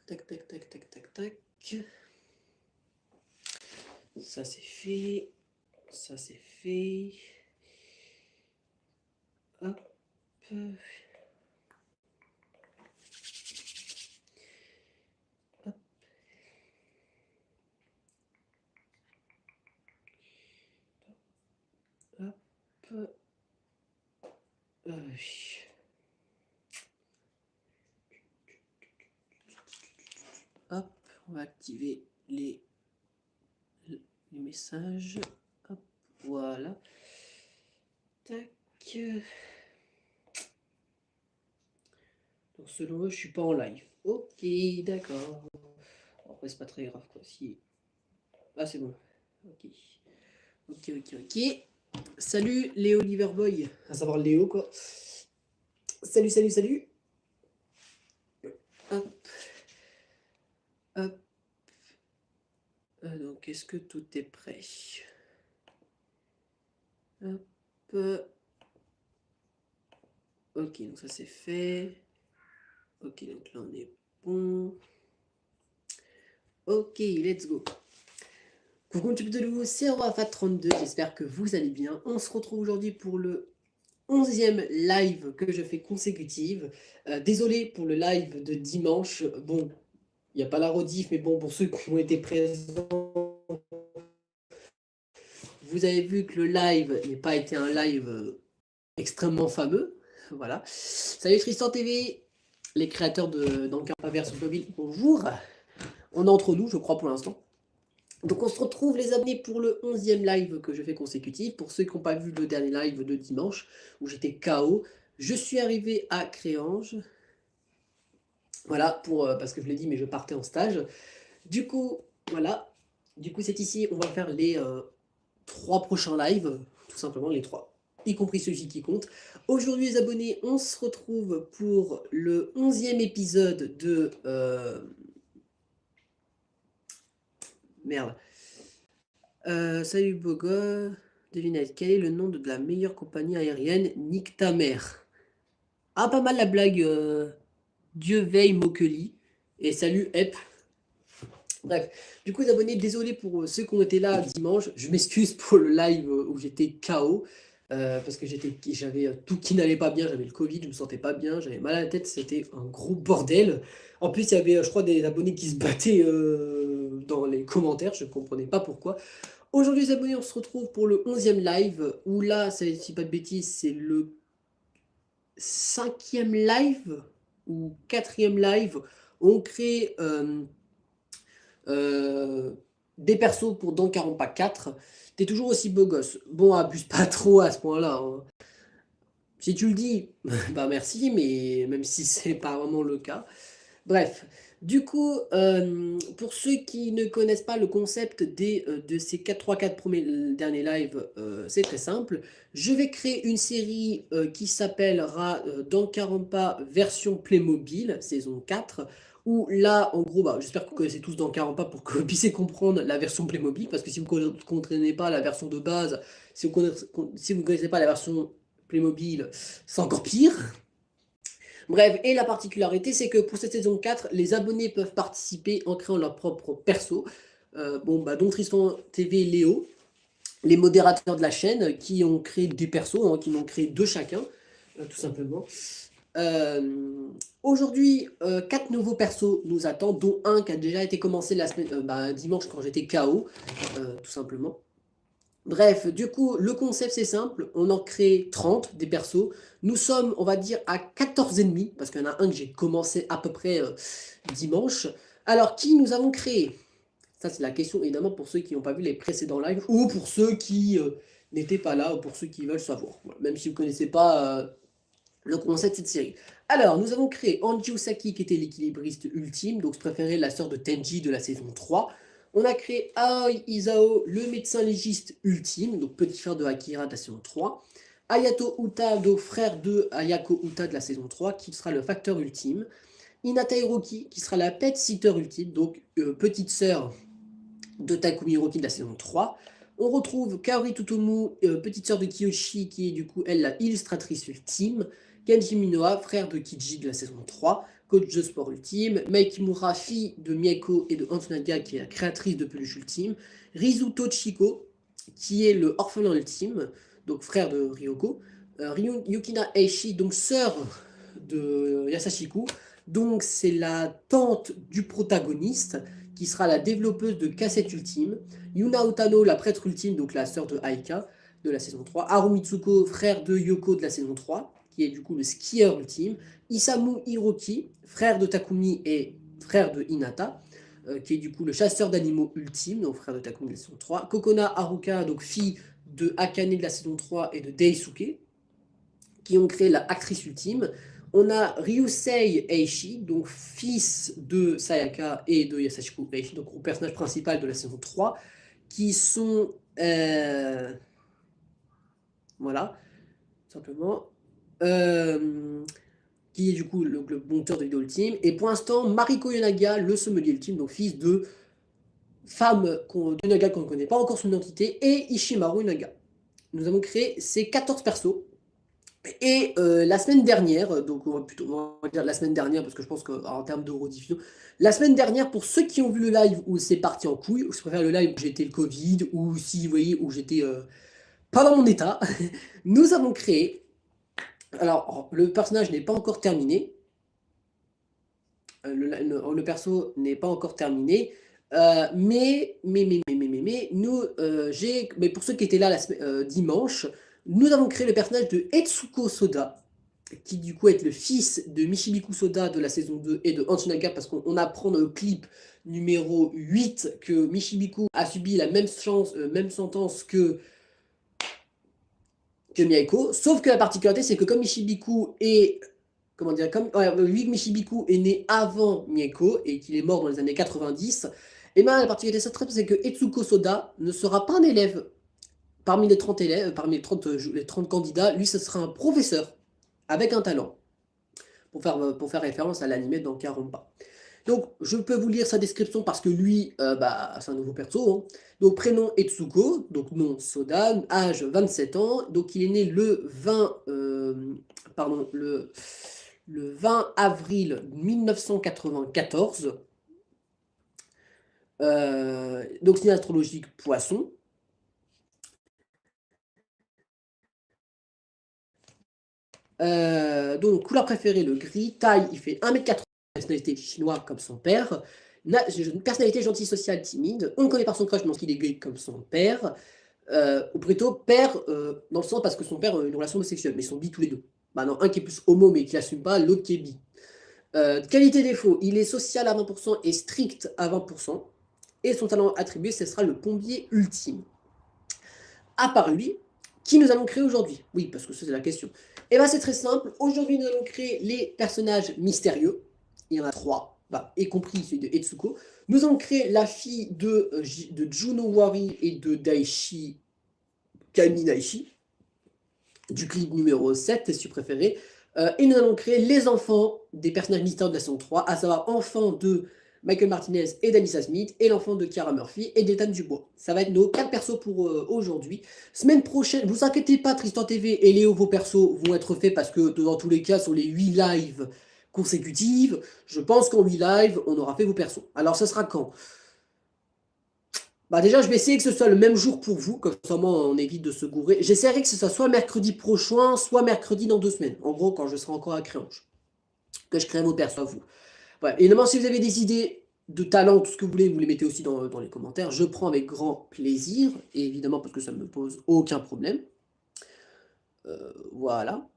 Tac, tac, tac, tac, tac, tac. Ça c'est fait. Ça c'est fait. Hop. Hop. Hop. Hop, on va activer les messages. Hop, voilà. Tac. Donc selon eux, je suis pas en live. Ok, d'accord. Après, c'est pas très grave quoi. Si. Ah, c'est bon. Ok. Ok, ok, ok. Salut Léo Liverboy. À savoir Léo quoi. Salut, salut, salut. Hop. Hop. Donc, est-ce que tout est prêt? Hop. Ok, donc ça c'est fait. Ok, donc là on est bon. Ok, let's go. Coucou YouTube de Loup, c'est Rafat32, j'espère que vous allez bien. On se retrouve aujourd'hui pour le 11e live que je fais consécutive. Désolé pour le live de dimanche. Bon, il n'y a pas la rediff, mais bon, pour ceux qui ont été présents, vous avez vu que le live n'a pas été un live extrêmement fameux. Voilà. Salut Tristan TV, les créateurs d'Encar Versus Mobile, bonjour. On est entre nous, je crois, pour l'instant. Donc on se retrouve les abonnés pour le 11e live que je fais consécutif. Pour ceux qui n'ont pas vu le dernier live de dimanche, où j'étais KO, je suis arrivé à Créange. Voilà, parce que je l'ai dit, mais je partais en stage. Du coup, voilà. Du coup, c'est ici, on va faire les 3 prochains lives, tout simplement les 3, y compris celui qui compte. Aujourd'hui, les abonnés, on se retrouve pour le 11e épisode de... Merde. Salut Bogo, devinette, quel est le nom de la meilleure compagnie aérienne? Nique ta mère. Ah, pas mal la blague. Dieu veille Mokeli. Et salut Ep. Bref, du coup les abonnés, désolé pour ceux qui ont été là dimanche. Je m'excuse pour le live où j'étais KO. Parce que j'avais tout qui n'allait pas bien, j'avais le Covid, je me sentais pas bien, j'avais mal à la tête, c'était un gros bordel. En plus, il y avait, je crois, des abonnés qui se battaient dans les commentaires, je ne comprenais pas pourquoi. Aujourd'hui les abonnés, on se retrouve pour le 11e live, où là, si pas de bêtises, c'est le 5e live, ou 4e live, on crée des persos pour Danganronpa 4. T'es toujours aussi beau gosse. Bon, abuse pas trop à ce point-là, hein. Si tu le dis, bah merci, mais même si c'est pas vraiment le cas. Bref, du coup, pour ceux qui ne connaissent pas le concept de ces 3-4 premiers derniers lives, c'est très simple. Je vais créer une série qui s'appellera Danganronpa version Playmobil, saison 4, où là, en gros, bah, j'espère que vous connaissez tous Danganronpa pour que vous puissiez comprendre la version Playmobil, parce que si vous ne comprenez pas la version de base, si vous ne connaissez pas la version Playmobil, c'est encore pire. Bref, et la particularité, c'est que pour cette saison 4, les abonnés peuvent participer en créant leur propre perso. Dont Tristan TV et Léo, les modérateurs de la chaîne, qui ont créé des persos, hein, qui en ont créé 2 chacun, tout simplement. Aujourd'hui, 4 nouveaux persos nous attendent, dont un qui a déjà été commencé dimanche quand j'étais KO, tout simplement. Bref, du coup, le concept c'est simple, on en crée 30 des persos. Nous sommes, on va dire, à 14 ennemis, parce qu'il y en a un que j'ai commencé à peu près dimanche. Alors, qui nous avons créé? Ça, c'est la question, évidemment, pour ceux qui n'ont pas vu les précédents lives, ou pour ceux qui n'étaient pas là, ou pour ceux qui veulent savoir. Voilà, même si vous ne connaissez pas le concept de cette série. Alors, nous avons créé Anji Usaki, qui était l'équilibriste ultime, donc je préférais la sœur de Tenji de la saison 3. On a créé Aoi Isao, le médecin légiste ultime, donc petit frère de Akira de la saison 3. Ayato Uta, donc frère de Ayako Uta de la saison 3, qui sera le facteur ultime. Hinata Hiroki, qui sera la pet sitter ultime, donc petite sœur de Takumi Hiroki de la saison 3. On retrouve Kaori Tutomu, petite sœur de Kiyoshi, qui est du coup, elle, la illustratrice ultime. Kenji Minoa, frère de Kiji de la saison 3. coach de sport ultime, Maikimura, fille de Mieko et de Antonaga, qui est la créatrice de peluche ultime, Rizu Tochiko, qui est le orphelin ultime, donc frère de Ryoko, Yukina Eishi, donc sœur de Yasashiku, donc c'est la tante du protagoniste, qui sera la développeuse de cassette ultime, Yuna Utano, la prêtre ultime, donc la sœur de Aika, de la saison 3, Haru Mitsuko, frère de Yoko de la saison 3, qui est du coup le skieur ultime, Isamu Hiroki, frère de Takumi et frère de Hinata, qui est du coup le chasseur d'animaux ultime, donc frère de Takumi de la saison 3, Kokona Haruka, donc fille de Akane de la saison 3 et de Daisuke, qui ont créé la actrice ultime. On a Ryusei Eishi, donc fils de Sayaka et de Yasashiku Eishi, donc au personnage principal de la saison 3, qui sont... voilà, simplement. Qui est du coup le monteur de vidéo ultime. Et pour l'instant, Mariko Yonaga, le sommelier ultime, donc fils de femme de Yonaga qu'on ne connaît pas encore son identité, et Ishimaru Yonaga. Nous avons créé ces 14 persos. Et la semaine dernière, donc on va dire la semaine dernière, parce que je pense qu'en termes de rediffusion, la semaine dernière, pour ceux qui ont vu le live où c'est parti en couille, ou je préfère le live où j'étais le Covid, ou si vous voyez, où j'étais pas dans mon état, nous avons créé. Alors, le personnage n'est pas encore terminé. Le perso n'est pas encore terminé. Mais pour ceux qui étaient là dimanche, nous avons créé le personnage de Etsuko Soda, qui du coup est le fils de Michibiku Soda de la saison 2 et de Antonaga, parce qu'on apprend dans le clip numéro 8 que Michibiku a subi la même sentence que Mieko, sauf que la particularité c'est que comme Michibiku est Michibiku est né avant Mieko et qu'il est mort dans les années 90, et bien la particularité c'est que Etsuko Soda ne sera pas un élève parmi les 30 élèves, parmi les 30 candidats, lui ce sera un professeur avec un talent, pour faire référence à l'anime Danganronpa. Donc, je peux vous lire sa description parce que lui, c'est un nouveau perso. Hein. Donc, prénom Etsuko, donc nom Soda, âge 27 ans. Donc, il est né le 20 avril 1994. Donc, signe astrologique Poisson. Donc, couleur préférée, le gris. Taille, il fait 1m80. Personnalité chinoise comme son père. Une personnalité gentille, sociale, timide. On le connaît par son crush, mais qu'il est gay comme son père. Ou plutôt père, dans le sens parce que son père a une relation homosexuelle, mais ils sont bi tous les deux. Bah non, un qui est plus homo mais qui l'assume pas, l'autre qui est bi. Qualité défaut, il est social à 20% et strict à 20%. Et son talent attribué, ce sera le plombier ultime. À part lui, qui nous allons créer aujourd'hui? Oui, parce que ça c'est la question. Et bien c'est très simple. Aujourd'hui, nous allons créer les personnages mystérieux. Il y en a 3, y compris celui de Etsuko. Nous allons créer la fille de Junowari et de Daishi Kaminaishi, du clip numéro 7, si vous préférez. Et nous allons créer les enfants des personnages mystérieux de la saison 3, à savoir enfants de Michael Martinez et d'Anissa Smith, et l'enfant de Kiara Murphy et d'Ethan Dubois. Ça va être nos 4 persos pour aujourd'hui. Semaine prochaine, vous inquiétez pas, Tristan TV et Léo, vos persos vont être faits parce que dans tous les cas, sur les 8 lives consécutives, je pense qu'en 8 lives, on aura fait vos persos. Alors, ça sera quand? Déjà, je vais essayer que ce soit le même jour pour vous, comme ça on évite de se gourer. J'essaierai que ce soit mercredi prochain, soit mercredi dans 2 semaines. En gros, quand je serai encore à Créange. Que je crée vos persos à vous. Voilà. Évidemment, si vous avez des idées de talent, tout ce que vous voulez, vous les mettez aussi dans les commentaires. Je prends avec grand plaisir, et évidemment parce que ça ne me pose aucun problème. Voilà.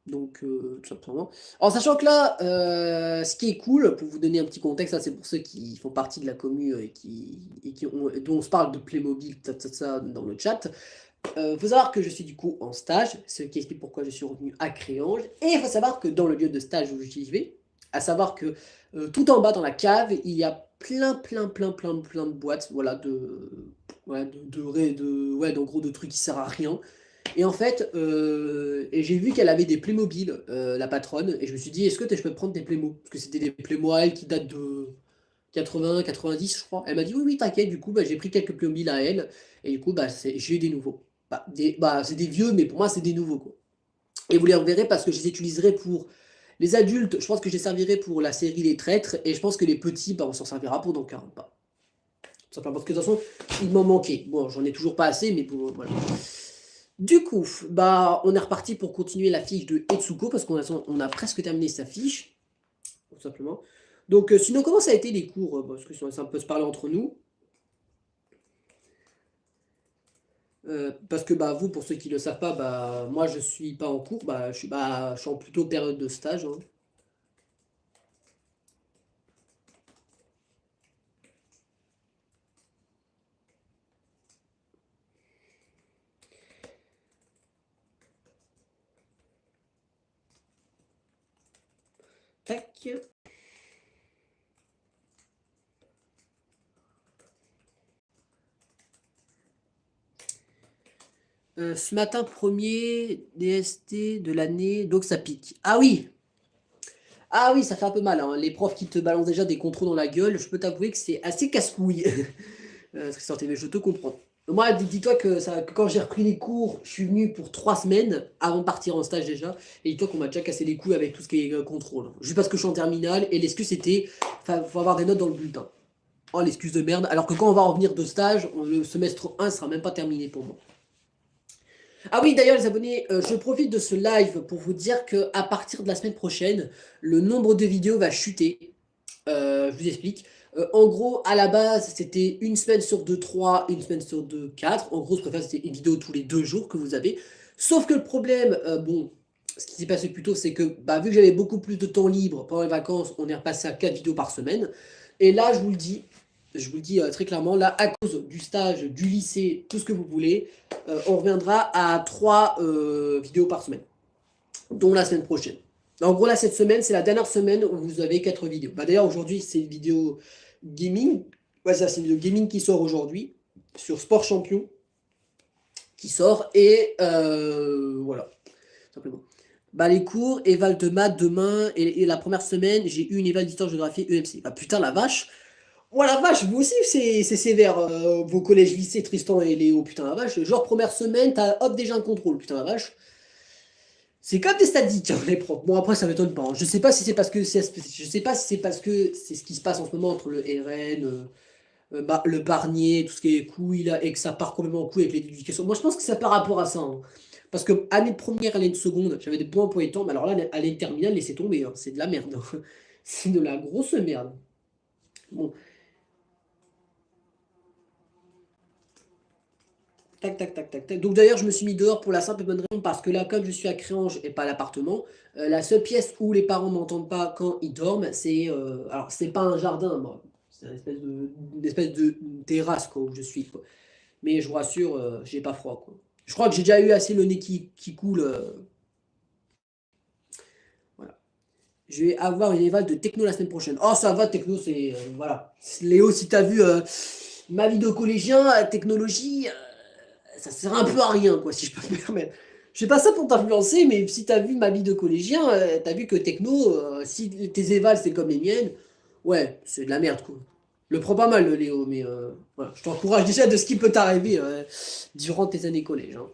Donc, tout simplement. En sachant que là, ce qui est cool, pour vous donner un petit contexte, ça c'est pour ceux qui font partie de la commu dont on se parle de Playmobil, ça dans le chat. Faut savoir que je suis du coup en stage, ce qui explique pourquoi je suis revenu à Créange. Et il faut savoir que dans le lieu de stage où j'y vais, à savoir que tout en bas dans la cave, il y a plein de boîtes, voilà, en gros de trucs qui servent à rien. Et en fait, et j'ai vu qu'elle avait des Playmobil, la patronne, et je me suis dit, est-ce que je peux prendre des Playmo? Parce que c'était des Playmo à elle qui datent de 80, 90, je crois. Elle m'a dit, oui, t'inquiète, du coup, j'ai pris quelques Playmobil à elle, et du coup, j'ai eu des nouveaux. C'est des vieux, mais pour moi, c'est des nouveaux, quoi. Et vous les reverrez parce que je les utiliserai pour Les adultes, je pense que je les servirai pour la série Les Traîtres, et je pense que les petits, bah, on s'en servira pour dans 40 pas. Tout simplement parce que de toute façon, il m'en manquait. Bon, j'en ai toujours pas assez, mais bon, voilà. Du coup, bah, on est reparti pour continuer la fiche de Etsuko, parce qu'on a presque terminé sa fiche, tout simplement. Donc, sinon, comment ça a été les cours? Parce que ça peut se parler entre nous. Parce que bah, vous, pour ceux qui ne le savent pas, bah, moi je suis pas en cours, je suis en plutôt période de stage, hein. Tac. Ce matin, premier DST de l'année, donc ça pique. Ah oui! Ah oui, ça fait un peu mal, hein. Les profs qui te balancent déjà des contrôles dans la gueule, je peux t'avouer que c'est assez casse-couille. Tristan TV, je te comprends. Moi, dis-toi que quand j'ai repris les cours, je suis venu pour 3 semaines avant de partir en stage déjà. Et dis-toi qu'on m'a déjà cassé les couilles avec tout ce qui est contrôle. Juste parce que je suis en terminale et l'excuse c'était faut avoir des notes dans le bulletin. Oh, l'excuse de merde. Alors que quand on va revenir de stage, le semestre 1 sera même pas terminé pour moi. Ah oui, d'ailleurs, les abonnés, je profite de ce live pour vous dire que à partir de la semaine prochaine, le nombre de vidéos va chuter. Je vous explique. En gros, à la base, c'était une semaine sur 2 3, une semaine sur 2 4. En gros, je préfère c'était une vidéo tous les 2 jours que vous avez. Sauf que le problème, bon, ce qui s'est passé plus tôt, c'est que bah, vu que j'avais beaucoup plus de temps libre pendant les vacances, on est repassé à 4 vidéos par semaine. Et là, je vous le dis très clairement, là, à cause du stage, du lycée, tout ce que vous voulez, on reviendra à 3 vidéos par semaine, dont la semaine prochaine. En gros, là, cette semaine, c'est la dernière semaine où vous avez 4 vidéos. Bah, d'ailleurs, aujourd'hui, c'est une vidéo gaming. Ouais, ça, c'est une vidéo gaming qui sort aujourd'hui sur Sport Champion qui sort. Et voilà, simplement. Bah, les cours, éval de maths demain. Et la première semaine, j'ai eu une éval d'histoire-géographie EMC. Bah, putain, la vache. Oh la vache, vous aussi, c'est sévère, vos collèges, lycées, Tristan et Léo, putain la vache. Genre, première semaine, t'as hop déjà un contrôle, putain la vache. C'est comme des statiques, hein, les profs. Bon, après, ça m'étonne pas, hein. Je sais pas si c'est parce que je sais pas si c'est parce que c'est ce qui se passe en ce moment entre le RN, le Barnier, tout ce qui est couille là, et que ça part complètement en couille avec l'éducation. Moi, je pense que c'est par rapport à ça, hein. Parce que année de première, année de seconde, j'avais des bons emplois du temps, mais alors là, année de terminale, laissez tomber, hein. C'est de la merde, hein. C'est de la grosse merde. Bon, tac, tac, tac, tac, tac. Donc d'ailleurs, je me suis mis dehors pour la simple et bonne raison parce que là, comme je suis à Créange et pas à l'appartement, la seule pièce où les parents m'entendent pas quand ils dorment, c'est alors c'est pas un jardin, moi, c'est une espèce de terrasse quoi où je suis quoi. Mais je vous rassure, j'ai pas froid quoi. Je crois que j'ai déjà eu assez le nez qui coule. Voilà. Je vais avoir une éval de techno la semaine prochaine. Oh ça va techno, c'est voilà. Léo, si t'as vu ma vie de collégien, technologie. Ça sert un peu à rien, quoi, si je peux me permettre. Je fais pas ça pour t'influencer, mais si t'as vu ma vie de collégien, t'as vu que techno, si tes évals c'est comme les miennes, ouais, c'est de la merde, quoi. Le prends pas mal, le Léo, mais voilà, je t'encourage déjà de ce qui peut t'arriver durant tes années collège, hein.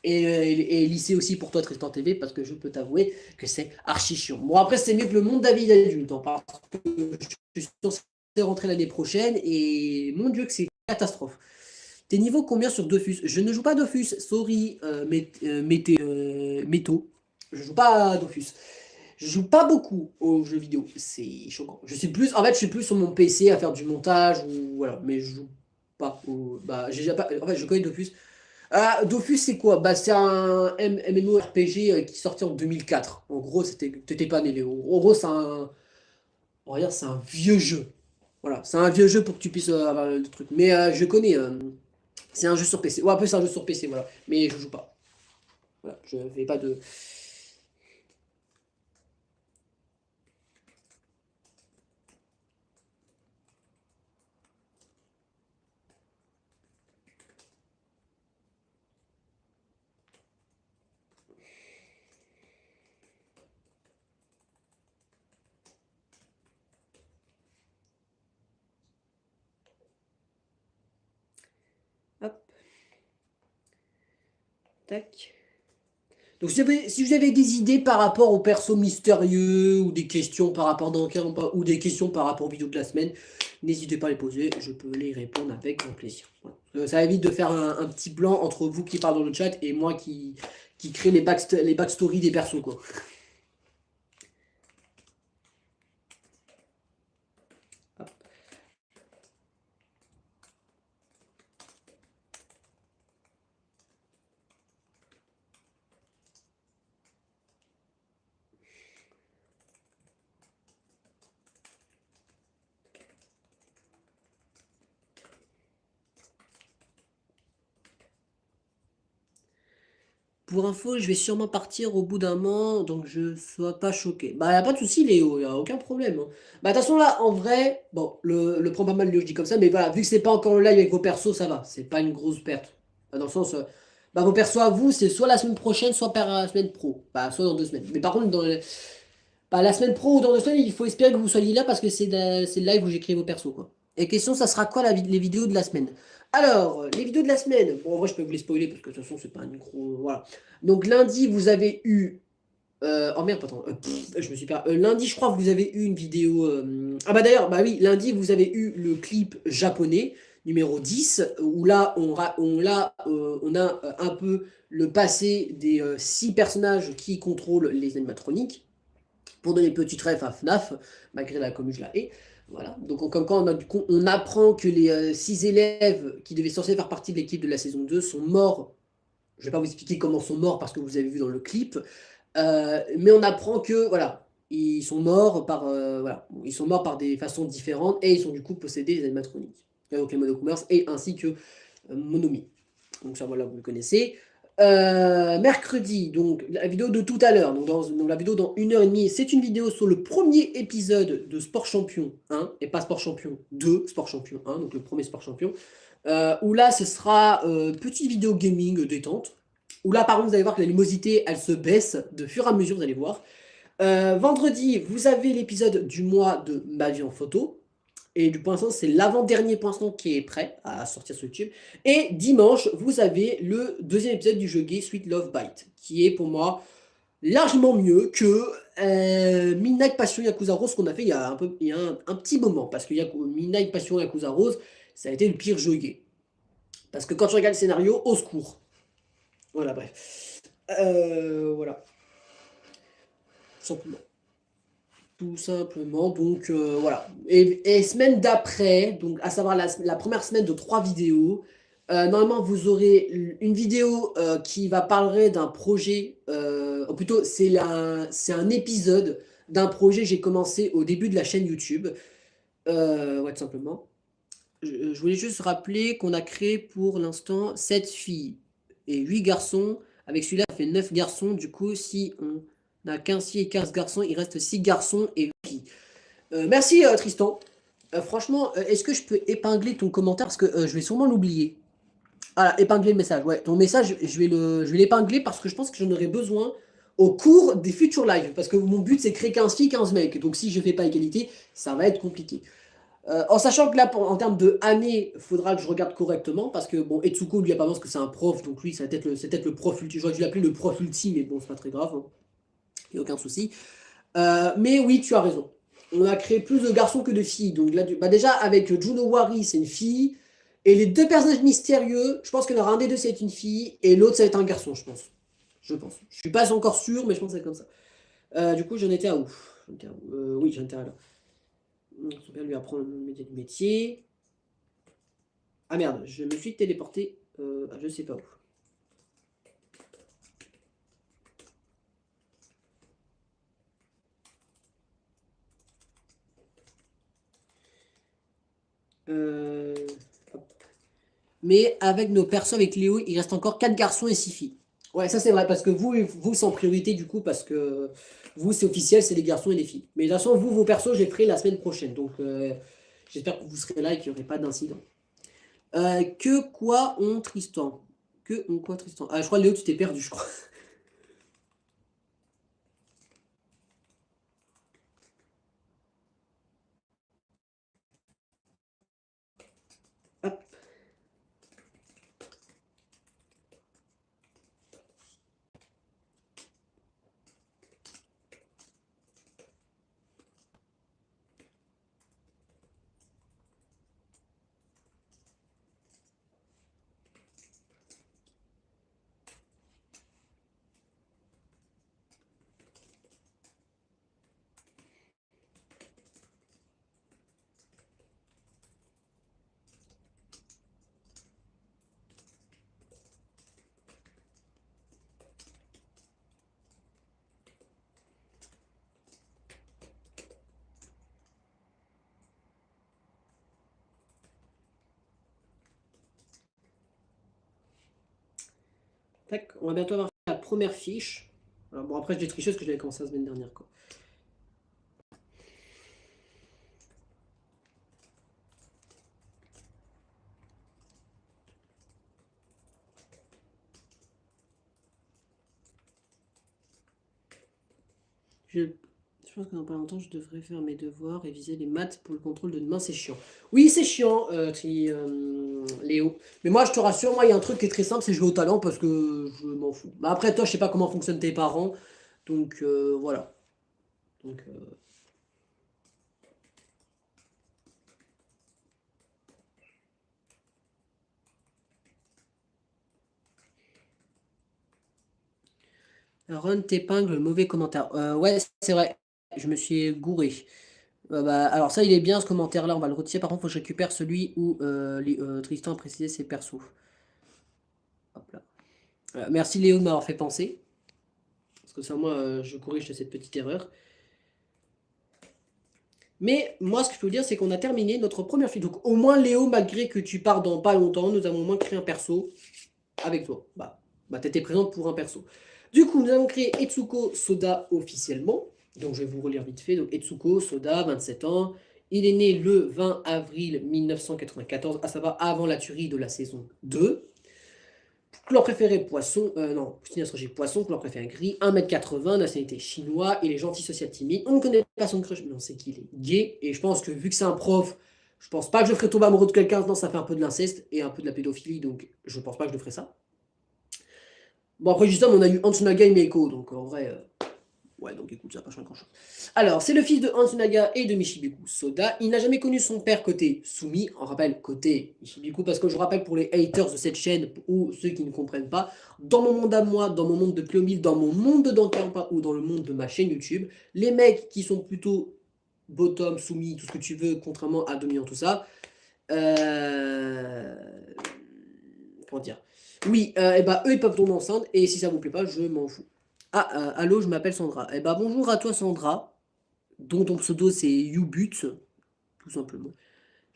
Et lycée aussi pour toi, Tristan TV, parce que je peux t'avouer que c'est archi chiant. Bon, après, c'est mieux que le monde d'avis d'adulte, hein, parce que je suis censé rentrer l'année prochaine, et mon Dieu, que c'est une catastrophe. T'es niveau combien sur Dofus? Je ne joue pas Dofus, sorry, Méto. Je joue pas à Dofus. Je joue pas beaucoup aux jeux vidéo, c'est choquant. En fait, je suis plus sur mon PC à faire du montage ou voilà, mais je joue pas bah, j'ai déjà pas, en fait, je connais Dofus. Ah, Dofus, c'est quoi? Bah, c'est un MMORPG qui est sorti en 2004. En gros, t'étais pas né, Léo. En gros, on va dire, c'est un vieux jeu. Voilà, c'est un vieux jeu pour que tu puisses avoir le truc. Mais je connais. C'est un jeu sur PC. Ouais, un peu c'est un jeu sur PC, voilà. Mais je joue pas. Voilà, je fais pas de. Hop, tac. Donc si vous avez des idées par rapport aux persos mystérieux ou des questions par rapport ou des questions par rapport aux vidéos de la semaine, n'hésitez pas à les poser, je peux les répondre avec grand plaisir. Voilà. Ça évite de faire un petit blanc entre vous qui parle dans le chat et moi qui crée les backstories des persos, quoi. Pour info, je vais sûrement partir au bout d'un moment, donc je sois pas choqué. Bah, y a pas de souci, Léo, y a aucun problème, hein. Bah, de toute façon, là, en vrai, bon, le prends pas mal, Léo, je dis comme ça, mais voilà, vu que c'est pas encore le live avec vos persos, ça va, c'est pas une grosse perte. Dans le sens, bah, vos persos à vous, c'est soit la semaine prochaine, soit par la semaine pro. Bah, soit dans 2 semaines. Mais par contre, bah, la semaine pro ou dans 2 semaines, il faut espérer que vous soyez là parce que c'est le live où j'écris vos persos, quoi. Et question, ça sera quoi les vidéos de la semaine? Alors, les vidéos de la semaine, bon, en vrai, je peux vous les spoiler parce que de toute façon, c'est pas une gros. Voilà. Donc, lundi, vous avez eu. Oh merde, attends, je me suis perdu. Lundi, je crois que vous avez eu une vidéo. Ah, bah d'ailleurs, bah oui, lundi, vous avez eu le clip japonais, numéro 10, où là, on a un peu le passé des 6 personnages qui contrôlent les animatroniques pour donner petite ref à FNAF, malgré la commune je la hais. Voilà. Donc comme quoi on apprend que les 6 élèves qui devaient censés faire partie de l'équipe de la saison 2 sont morts. Je vais pas vous expliquer comment ils sont morts parce que vous avez vu dans le clip. Mais on apprend que voilà, ils sont morts par voilà, ils sont morts par des façons différentes et ils sont du coup possédés des animatroniques. Et donc les monocoomers et ainsi que Monomi. Donc ça voilà, vous le connaissez. Mercredi, donc la vidéo de tout à l'heure, donc la vidéo dans 1h30, c'est une vidéo sur le premier épisode de Sport Champion 1, et pas Sport Champion 2, Sport Champion 1, donc le premier Sport Champion, où là ce sera petite vidéo gaming détente, où là par contre vous allez voir que la luminosité elle se baisse de fur et à mesure, vous allez voir. Vendredi, vous avez l'épisode du mois de Ma vie en photo, et du point l'instant, c'est l'avant-dernier point l'instant qui est prêt à sortir sur YouTube. Et dimanche, vous avez le deuxième épisode du jeu gay Sweet Love Bite, qui est pour moi largement mieux que Midnight Passion Yakuza Rose qu'on a fait il y a un petit moment. Parce que Midnight Passion Yakuza Rose, ça a été le pire jeu gay. Parce que quand tu regardes le scénario, au secours. Voilà, bref. Voilà. Simplement. Tout simplement, donc voilà. Et semaine d'après, donc à savoir la première semaine de 3 vidéos, normalement vous aurez une vidéo qui va parler d'un projet, ou plutôt c'est un épisode d'un projet que j'ai commencé au début de la chaîne YouTube. Ouais, tout simplement. Je voulais juste rappeler qu'on a créé pour l'instant 7 filles et 8 garçons. Avec celui-là, ça fait 9 garçons. Du coup, si on a 15 filles et 15 garçons, il reste 6 garçons et 8 filles. Merci Tristan. Franchement, est-ce que je peux épingler ton commentaire parce que je vais sûrement l'oublier. Voilà, épingler le message. Ouais, ton message, je vais l'épingler parce que je pense que j'en aurai besoin au cours des futurs lives. Parce que mon but, c'est de créer 15 filles, 15 mecs. Donc si je fais pas égalité, ça va être compliqué. En sachant que là, en termes de année, il faudra que je regarde correctement. Parce que, bon, Etsuko, lui, apparemment, parce que c'est un prof. Donc lui, c'est peut-être le prof ultime. J'aurais dû l'appeler le prof ultime, mais bon, c'est pas très grave, hein. Il n'y a aucun souci. Mais oui, tu as raison. On a créé plus de garçons que de filles. Donc là, bah déjà, avec Juno Wari, c'est une fille. Et les 2 personnages mystérieux, je pense qu'il y en aura un des deux, c'est une fille. Et l'autre, ça va être un garçon, je pense. Je pense. Je suis pas encore sûr, mais je pense que c'est comme ça. Du coup, j'en étais à où? Oui, j'en étais à là. Son père lui apprend le métier du métier. Ah merde, je me suis téléporté à je sais pas où. Euh, Mais avec nos persos, avec Léo, il reste encore 4 garçons et 6 filles. Ouais, ça c'est vrai, parce que vous c'est en priorité du coup, parce que vous c'est officiel, c'est les garçons et les filles. Mais de toute façon, vous, vos persos, je les ferai la semaine prochaine. Donc j'espère que vous serez là et qu'il n'y aurait pas d'incident. Que quoi ont Tristan? Que ont quoi Tristan? Ah, je crois Léo, tu t'es perdu, je crois. Hop. Tac, on va bientôt avoir la première fiche. Alors, bon, après, je l'ai triché parce que je l'avais commencé la semaine dernière, quoi. Je pense que dans pas longtemps, je devrais faire mes devoirs, réviser les maths pour le contrôle de demain, c'est chiant. Oui, c'est chiant, Léo. Mais moi, je te rassure, moi, il y a un truc qui est très simple, c'est jouer au talent parce que je m'en fous. Mais après, toi, je sais pas comment fonctionnent tes parents, donc voilà. Donc, Ron t'épingle le mauvais commentaire. Ouais, c'est vrai, je me suis gouré. Bah, alors ça, il est bien ce commentaire-là, on va le retirer. Par contre, faut que je récupère celui où Tristan a précisé ses persos. Hop là. Merci Léo de m'avoir fait penser. Parce que ça, moi, je corrige cette petite erreur. Mais moi, ce que je peux vous dire, c'est qu'on a terminé notre première fille. Donc au moins, Léo, malgré que tu pars dans pas longtemps, nous avons au moins créé un perso avec toi. Bah t'étais présente pour un perso. Du coup, nous avons créé Etsuko Soda officiellement. Donc je vais vous relire vite fait. Donc Etsuko Soda, 27 ans. Il est né le 20 avril 1994, à savoir avant la tuerie de la saison 2. Couleur préférée poisson, non, signe astrologique poisson, couleur préférée gris, 1m80, nationalité chinois, il est gentil, social, timide. On ne connaît pas son crush, mais on sait qu'il est gay. Et je pense que vu que c'est un prof, je pense pas que je ferais tomber amoureux de quelqu'un, non, ça fait un peu de l'inceste et un peu de la pédophilie, donc je pense pas que je ferais ça. Bon, après, juste ça, on a eu Antsunaga et Meiko, donc en vrai, ouais, donc écoute, ça n'a pas changé grand-chose. Alors, c'est le fils de Antsunaga et de Michibiku Soda. Il n'a jamais connu son père côté Sumi, on rappelle côté Michibiku, parce que je rappelle pour les haters de cette chaîne ou ceux qui ne comprennent pas, dans mon monde à moi, dans mon monde de Pléomil, dans mon monde de Dankampa ou dans le monde de ma chaîne YouTube, les mecs qui sont plutôt bottom, Sumi, tout ce que tu veux, contrairement à Dominant, tout ça, comment dire? Oui, et bah eux ils peuvent tomber enceintes et si ça vous plaît pas, je m'en fous. Ah, allô, je m'appelle Sandra. Eh bah bonjour à toi Sandra, dont ton pseudo c'est YouBut, tout simplement.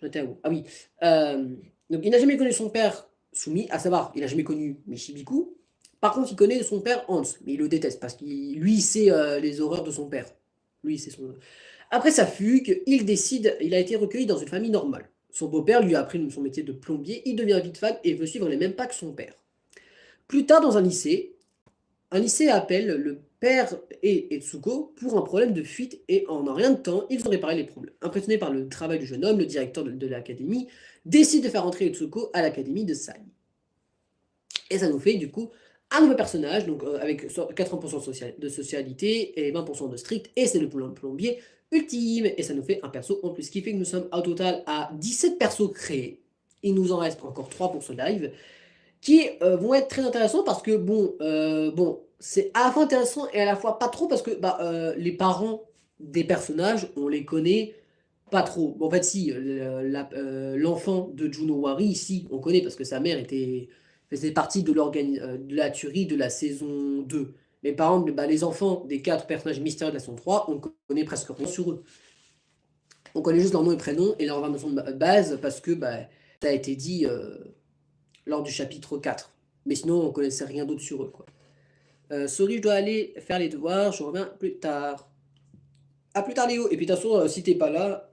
J'étais à vous. Ah oui. Euh, donc il n'a jamais connu son père Sumi, à savoir, il n'a jamais connu Michibiku. Par contre, il connaît son père Hans, mais il le déteste parce qu'il lui sait les horreurs de son père. Lui, c'est son. Après sa fugue, il a été recueilli dans une famille normale. Son beau-père lui a appris son métier de plombier, il devient vite fan et veut suivre les mêmes pas que son père. Plus tard, dans un lycée appelle le père et Etsuko pour un problème de fuite et en un rien de temps, ils ont réparé les problèmes. Impressionné par le travail du jeune homme, le directeur de l'académie décide de faire entrer Etsuko à l'académie de Sai. Et ça nous fait du coup un nouveau personnage, donc avec 80% de socialité et 20% de strict, et c'est le plombier ultime, et ça nous fait un perso en plus, ce qui fait que nous sommes au total à 17 persos créés. Il nous en reste encore 3 pour ce live, qui vont être très intéressants parce que bon, c'est à la fois intéressant et à la fois pas trop parce que les parents des personnages, on les connaît pas trop. Bon, en fait, si, l'enfant de Juno Wari, ici, on connaît parce que sa mère faisait partie de la tuerie de la saison 2. Mais par exemple, les enfants des 4 personnages mystérieux de la saison 3, on connaît presque rien sur eux. On connaît juste leur nom et prénom et leur information de base parce que ça a été dit lors du chapitre 4. Mais sinon, on connaissait rien d'autre sur eux, quoi. Sorry, je dois aller faire les devoirs, je reviens plus tard. À plus tard, Léo. Et puis, de toute façon, si t'es pas là,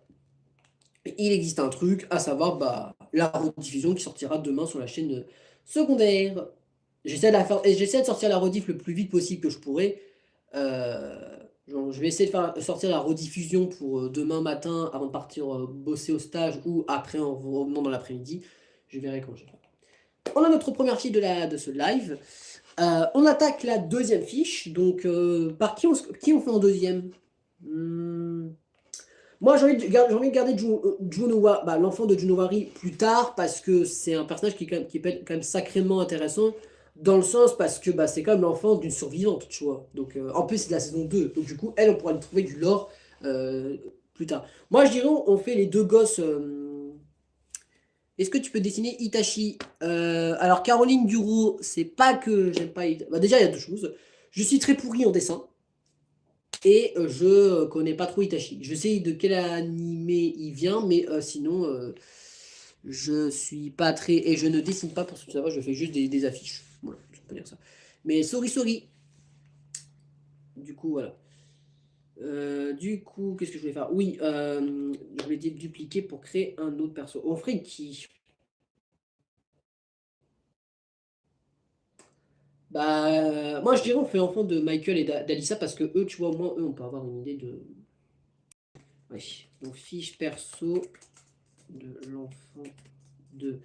il existe un truc, à savoir la rediffusion qui sortira demain sur la chaîne secondaire. J'essaie de sortir la rediff le plus vite possible que je pourrai. Je vais essayer de faire sortir la rediffusion pour demain matin avant de partir bosser au stage ou après en revenant dans l'après-midi. Je verrai comment je vais. On a notre première fiche de ce live. On attaque la deuxième fiche. Donc, par qui on fait en deuxième? Moi, j'ai envie de garder l'enfant de Junowari plus tard parce que c'est un personnage qui est quand même sacrément intéressant dans le sens parce que c'est quand même l'enfant d'une survivante, tu vois. Donc, en plus, c'est de la saison 2. Donc, du coup, elle, on pourra lui trouver du lore plus tard. Moi, je dirais, on fait les deux gosses. Est-ce que tu peux dessiner Itachi? Alors, Caroline Duro, c'est pas que j'aime pas Itachi. Déjà, il y a deux choses. Je suis très pourri en dessin. Et je connais pas trop Itachi. Je sais de quel animé il vient, mais sinon, je suis pas très... Et je ne dessine pas pour ce que ça va, je fais juste des affiches. Voilà, je peux dire ça. Mais sorry. Du coup, voilà. Du coup, qu'est-ce que je voulais faire? Oui, je voulais dupliquer pour créer un autre perso. On ferait qui? Bah, moi je dirais on fait enfant de Michael et d'Alissa parce que eux, tu vois, au moins eux, on peut avoir une idée de. Ouais. Donc fiche perso de l'enfant de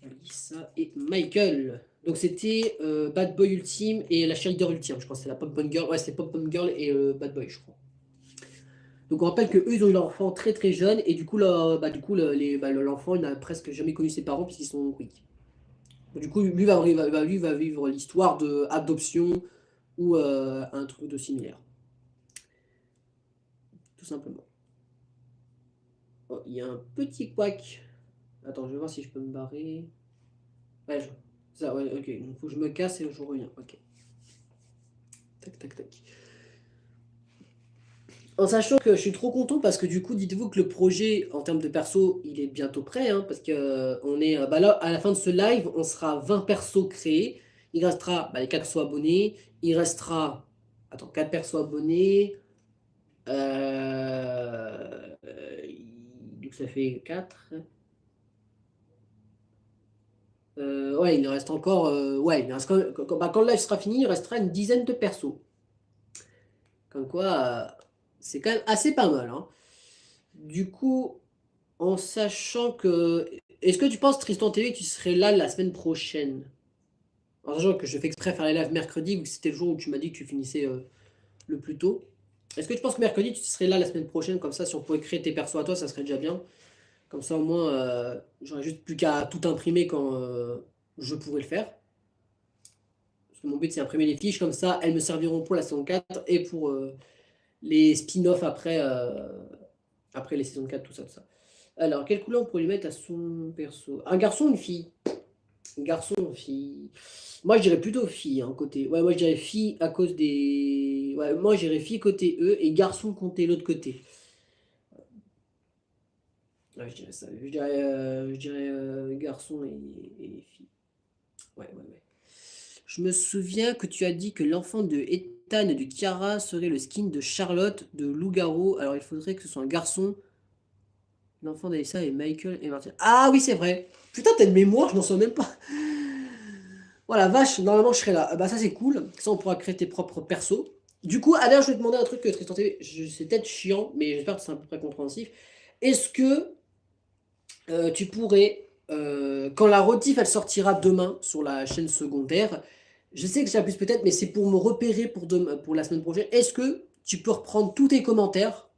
Alissa et Michael. Donc c'était Bad Boy Ultime et la cheerleader ultime. Je crois que c'était la Pop Bun Girl. Ouais, c'était Pop Bun Girl et Bad Boy, je crois. Donc on rappelle que eux ils ont eu leur enfant très très jeune et du coup l'enfant il n'a presque jamais connu ses parents puisqu'ils sont quick. Du coup lui va vivre l'histoire de adoption ou un truc de similaire. Tout simplement. Oh, il y a un petit couac. Attends, je vais voir si je peux me barrer. Ouais, ça, ouais, ok. Il faut que je me casse et je reviens. Ok. Tac. En sachant que je suis trop content parce que du coup, dites-vous que le projet en termes de perso, il est bientôt prêt. Hein, parce que on est. Bah là, à la fin de ce live, on sera 20 persos créés. Il restera les 4 persos abonnés. Il restera. Attends, 4 persos abonnés. Donc ça fait 4. Ouais, il reste encore. Ouais, il reste quand le live sera fini, il restera une dizaine de persos. Comme quoi, c'est quand même assez pas mal. Hein. Du coup, en sachant que. Est-ce que tu penses, Tristan TV, que tu serais là la semaine prochaine? En sachant que je fais exprès faire les lives mercredi, vu que c'était le jour où tu m'as dit que tu finissais le plus tôt. Est-ce que tu penses que mercredi, tu serais là la semaine prochaine? Comme ça, si on pouvait créer tes persos à toi, ça serait déjà bien. Comme ça, au moins, j'aurais juste plus qu'à tout imprimer quand je pourrais le faire. Parce que mon but, c'est d'imprimer les fiches, comme ça, elles me serviront pour la saison 4 et pour les spin-offs après les saisons 4, tout ça, tout ça. Alors, quelle couleur on pourrait lui mettre à son perso? Un garçon ou une fille? Garçon ou fille? Moi, je dirais plutôt fille, hein, côté. Ouais, moi, je dirais fille à cause des. Ouais, moi, je dirais fille côté E et garçon côté l'autre côté. Ouais, je dirais ça. Je dirais garçon et fille. Ouais. Je me souviens que tu as dit que l'enfant de Ethan et de Kiara serait le skin de Charlotte de Loup-Garou. Alors il faudrait que ce soit un garçon. L'enfant d'Alyssa et Michael et Martin. Ah oui, c'est vrai. Putain, t'as une mémoire, je m'en souviens même pas. Voilà, vache, normalement je serais là. Ah bah ça c'est cool. Ça on pourra créer tes propres persos. Du coup, d'ailleurs, je vais te demander un truc que Tristan TV, c'est peut-être chiant, mais j'espère que c'est à peu près compréhensif. Est-ce que tu pourrais, quand la rediff elle sortira demain sur la chaîne secondaire, je sais que j'abuse peut-être, mais c'est pour me repérer pour la semaine prochaine. Est-ce que tu peux reprendre tous tes commentaires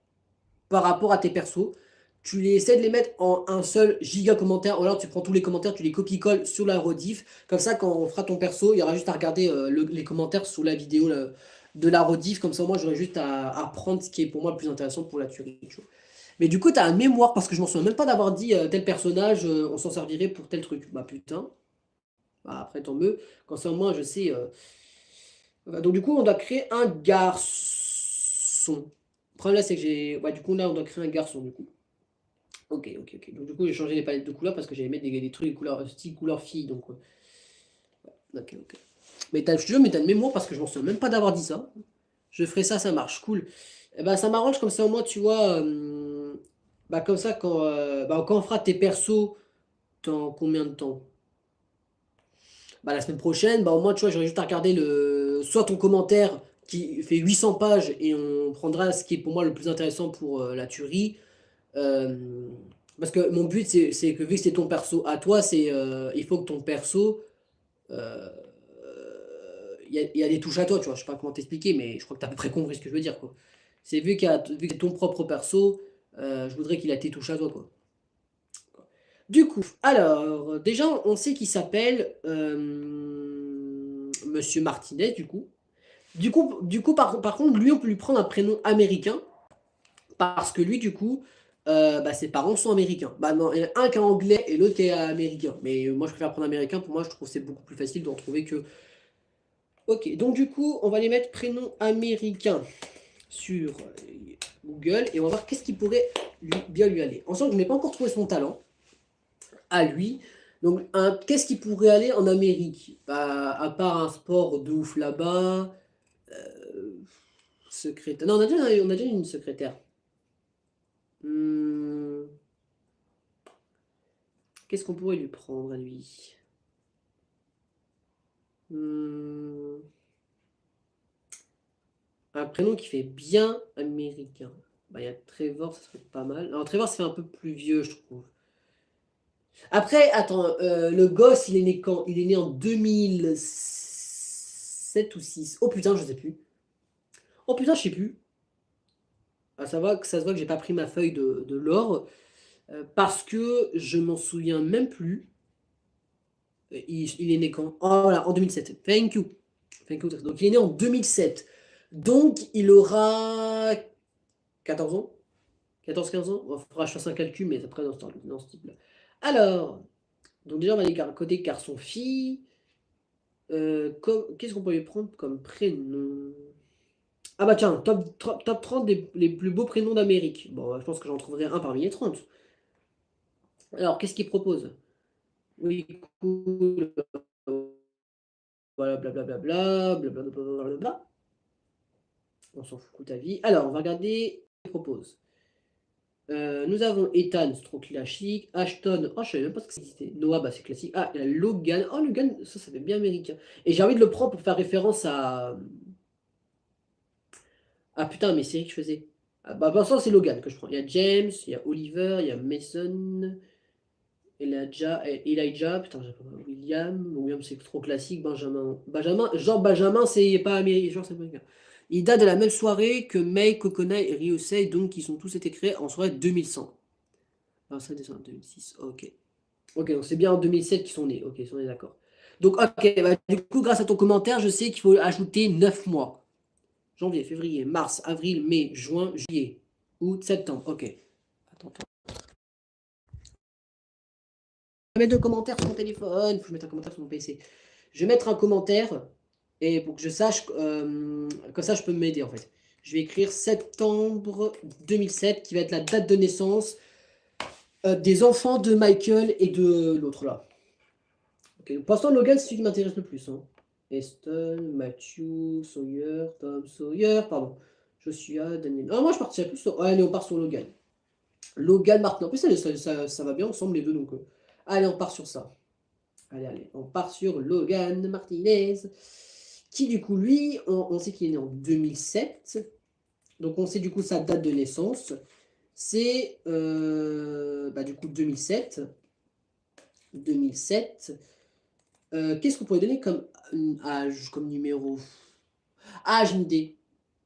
par rapport à tes persos? Tu essaies de les mettre en un seul giga commentaire, ou alors tu prends tous les commentaires, tu les copies-colles sur la rediff. Comme ça, quand on fera ton perso, il y aura juste à regarder les commentaires sous la vidéo de la rediff. Comme ça, moi, j'aurai juste à prendre ce qui est pour moi le plus intéressant pour la tuerie. Tu vois. Mais du coup, t'as une mémoire, parce que je m'en souviens même pas d'avoir dit tel personnage, on s'en servirait pour tel truc. Bah putain. Bah, après, tant mieux. Quand c'est en moins, je sais. Donc du coup, on doit créer un garçon. Le problème là, c'est que j'ai. Ouais, du coup, là, on doit créer un garçon, du coup. Ok. Donc du coup, j'ai changé les palettes de couleurs parce que j'avais mis des trucs, des couleurs, style couleur fille. Donc, ok. Mais je te jure, mais t'as une mémoire parce que je m'en souviens même pas d'avoir dit ça. Je ferai ça, ça marche, cool. Et bah, ça m'arrange comme ça, au moins, tu vois. Bah, comme ça, quand on fera tes persos, dans combien de temps? Bah, la semaine prochaine, bah, au moins, tu vois, j'aurais juste à regarder soit ton commentaire qui fait 800 pages et on prendra ce qui est pour moi le plus intéressant pour la tuerie. Euh, Parce que mon but, c'est que vu que c'est ton perso à toi, il faut que ton perso, euh, il y a des touches à toi, tu vois. Je sais pas comment t'expliquer, mais je crois que tu as à peu près compris ce que je veux dire, quoi. C'est vu que c'est ton propre perso, je voudrais qu'il a tes touches à toi, quoi. Du coup, alors, déjà, on sait qu'il s'appelle Monsieur Martinez, du coup. Par contre, lui, on peut lui prendre un prénom américain, parce que lui, du coup, ses parents sont américains. Bah non, il y en a un qui est anglais et l'autre qui est américain. Mais moi, je préfère prendre américain. Pour moi, je trouve que c'est beaucoup plus facile d'en trouver que. Ok, donc du coup, on va les mettre prénom américain sur Google et on va voir qu'est-ce qui pourrait bien lui aller. En sachant que je n'ai pas encore trouvé son talent à lui. Donc, qu'est-ce qui pourrait aller en Amérique? Bah, à part un sport de ouf là-bas, secrétaire. Non, on a déjà une secrétaire. Hmm, qu'est-ce qu'on pourrait lui prendre à lui? Hmm, un prénom qui fait bien américain. Bah, il y a Trevor, ça serait pas mal. Alors, Trevor, ça fait un peu plus vieux, je trouve. Après, attends, le gosse, il est né quand? Il est né en 2007 ou 6. Oh putain, je sais plus. Oh putain, je sais plus. Ah, ça se voit que j'ai pas pris ma feuille de l'or parce que je m'en souviens même plus. Il est né quand? Oh voilà, en 2007. Thank you. Thank you. Donc il est né en 2007. Donc il aura 14 ans? 14-15 ans? Il faudra que je fasse un calcul, mais après dans ce type-là. Alors, donc déjà on va aller côté garçon-fille. Qu'est-ce qu'on peut lui prendre comme prénom? Ah bah tiens, top 30 les plus beaux prénoms d'Amérique. Bon, je pense que j'en trouverai un parmi les 30. Alors, qu'est-ce qu'il propose? Oui, cool, voilà, blablabla, blablabla. On s'en fout ta vie. Alors, on va regarder ce qu'il propose. Nous avons Ethan, c'est trop classique. Ashton, oh, je savais même pas ce que c'était. Noah, bah c'est classique. Ah, il y a Logan. Oh, Logan, ça fait bien américain. Et j'ai envie de le prendre pour faire référence à. Ah putain, mais c'est que je faisais. Ah, bah, pour l'instant, c'est Logan que je prends. Il y a James, il y a Oliver, il y a Mason, Elijah, putain, j'ai pas William. William, c'est trop classique. Jean Benjamin, c'est pas américain. Genre, c'est américain. Il date de la même soirée que May, Kokona et Ryusei, donc qui sont tous été créés en soirée 2100. Ah, ça, c'est en 2006. Ok. Ok, donc c'est bien en 2007 qu'ils sont nés. Ok, on est d'accord. Donc, ok, bah, du coup, grâce à ton commentaire, je sais qu'il faut ajouter 9 mois. Janvier, février, mars, avril, mai, juin, juillet, août, septembre. Ok. Attends, attends. Je vais mettre un commentaire sur mon téléphone. Il faut que je mette un commentaire sur mon PC. Je vais mettre un commentaire et pour que je sache, comme ça je peux m'aider en fait. Je vais écrire septembre 2007 qui va être la date de naissance des enfants de Michael et de l'autre là. Ok, pour l'instant Logan c'est celui qui m'intéresse le plus. Hein. Eston, Matthew, Sawyer, Tom Sawyer, pardon. Joshua, Daniel. Ah, moi je partirais plus sur. Ouais, allez, on part sur Logan. Logan, Martin. En plus, ça va bien ensemble les deux donc. Allez, on part sur ça. Allez, on part sur Logan Martinez, qui du coup, lui, on sait qu'il est né en 2007, donc on sait du coup sa date de naissance, c'est bah, du coup 2007. 2007. Qu'est-ce qu'on pourrait donner comme âge, comme numéro? Ah, j'ai une idée.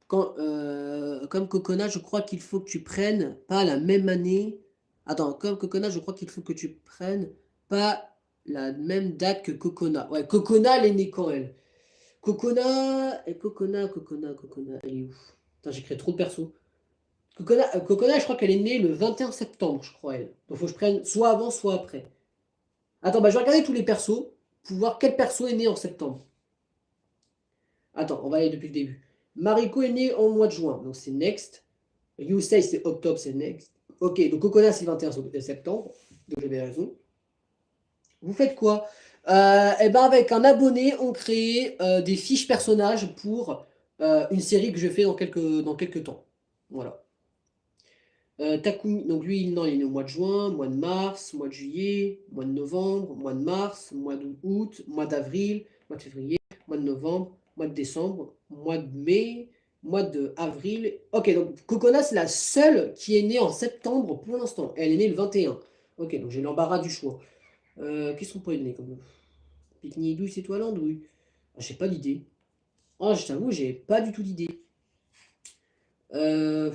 Comme Cocona, je crois qu'il faut que tu prennes pas la même année. Attends, comme Cocona, je crois qu'il faut que tu prennes pas la même date que Cocona. Ouais, Cocona, elle est née quand elle? Cocona, elle est où? Putain, j'ai créé trop de persos. Cocona, je crois qu'elle est née le 21 septembre, je crois, elle. Donc faut que je prenne soit avant, soit après. Attends, bah je vais regarder tous les persos pour voir quel perso est né en septembre. Attends, on va aller depuis le début. Mariko est née en mois de juin, donc c'est next. Yusei, c'est octobre, c'est next. Ok, donc Cocona, c'est le 21 septembre. Donc j'avais raison. Vous faites quoi? Eh ben avec un abonné, on crée des fiches personnages pour une série que je fais dans quelques temps. Voilà. Takumi, donc lui, non, il est au mois de juin, mois de mars, mois de juillet, mois de novembre, mois de mars, mois d'août, mois d'avril, mois de février, mois de novembre, mois de décembre, mois de mai, mois de avril. Ok, donc Kokona, c'est la seule qui est née en septembre pour l'instant. Elle est née le 21. Ok, donc j'ai l'embarras du choix. Qu'est-ce qu'on pourrait donner comme pique-nique douce étoile andouille? Ah, j'ai pas d'idée. Oh, je t'avoue, j'ai pas du tout d'idée. Euh...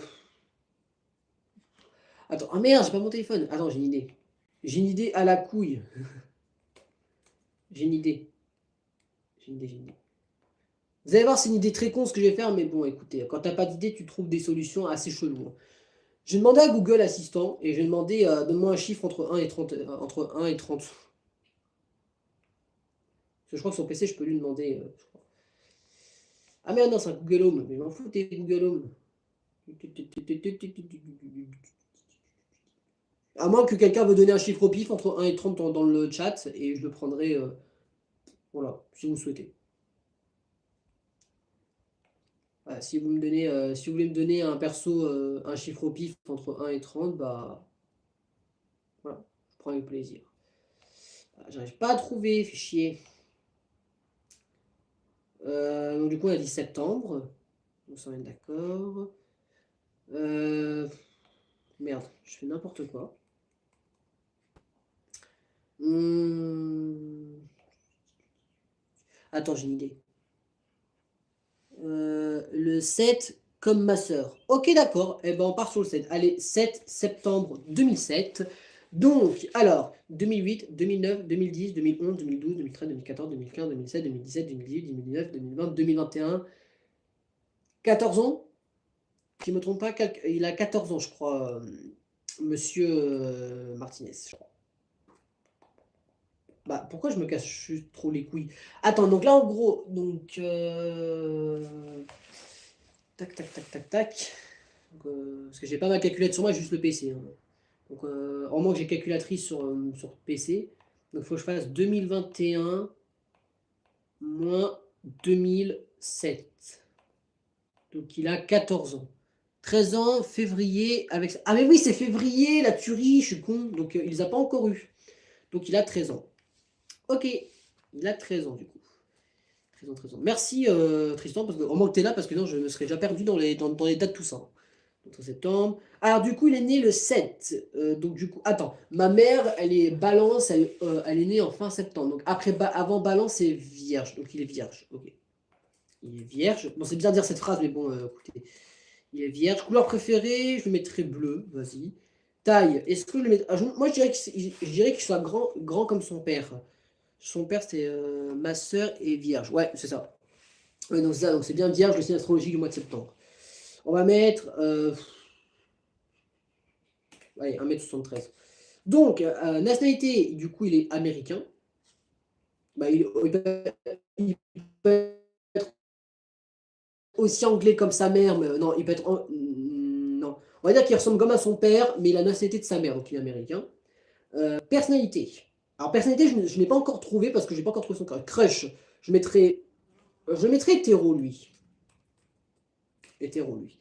Attends, ah merde, j'ai pas mon téléphone. Attends, j'ai une idée. J'ai une idée à la couille. J'ai une idée. J'ai une idée. Vous allez voir, c'est une idée très con ce que je vais faire, mais bon, écoutez, quand t'as pas d'idée, tu trouves des solutions assez cheloues. Hein. Je vais demander à Google Assistant et je vais demander, donne-moi un chiffre entre 1 et 30. Entre 1 et 30. Parce que je crois que sur PC, je peux lui demander. Je crois. Ah merde, non, c'est un Google Home. Mais je m'en fous, t'es Google Home. À moins que quelqu'un veut donner un chiffre au pif entre 1 et 30 dans le chat, et je le prendrai, voilà, si vous souhaitez. Voilà, si vous voulez me donner un perso, un chiffre au pif entre 1 et 30, bah voilà, je prends avec plaisir. J'arrive pas à trouver, fait chier. Donc du coup, on a dit septembre. On s'en est d'accord. Merde, je fais n'importe quoi. Attends, j'ai une idée. Le 7 comme ma sœur. Ok, d'accord. Eh ben, on part sur le 7. Allez, 7 septembre 2007. Donc, alors, 2008, 2009, 2010, 2011, 2012, 2013, 2014, 2015, 2016, 2017, 2018, 2019, 2020, 2021. 14 ans? Si je ne me trompe pas, il a 14 ans, je crois, monsieur Martinez, je crois. Bah, pourquoi je me casse juste trop les couilles? Attends, donc là, en gros, donc... Tac, tac, tac, tac, tac. Donc, parce que j'ai pas ma calculette sur moi, juste le PC. Hein. Donc, en moins que j'ai calculatrice sur PC. Donc, il faut que je fasse 2021 moins 2007. Donc, il a 14 ans. 13 ans, février, avec... Ah mais oui, c'est février, la tuerie, je suis con. Donc, il les a pas encore eu. Donc, il a 13 ans. Ok, il a 13 ans, du coup. 13 ans, 13 ans. Merci, Tristan, parce que, au moins que tu es là, parce que non, je me serais déjà perdu dans les dates, tout ça. Donc, septembre. Alors, du coup, il est né le 7. Donc, du coup, attends. Ma mère, elle est balance, elle est née en fin septembre. Donc, avant balance, c'est vierge. Donc, il est vierge. Ok. Il est vierge. Bon, c'est bien de dire cette phrase, mais bon, écoutez. Il est vierge. Couleur préférée, je le mettrais bleu. Vas-y. Taille, est-ce que je le mettrais... Moi, je dirais qu'il soit grand comme son père. Son père, c'était ma sœur et vierge. Ouais, c'est ça. Ouais, donc, c'est bien vierge, le signe astrologique du mois de septembre. On va mettre... allez, 1m73. Donc, nationalité, du coup, il est américain. Bah, il peut être aussi anglais comme sa mère, mais non, il peut être... non. On va dire qu'il ressemble comme à son père, mais il a la nationalité de sa mère, donc il est américain. Personnalité. Alors, personnalité, je ne l'ai pas encore trouvé parce que je n'ai pas encore trouvé son crush. Je mettrais hétéro, lui. Hétéro, lui.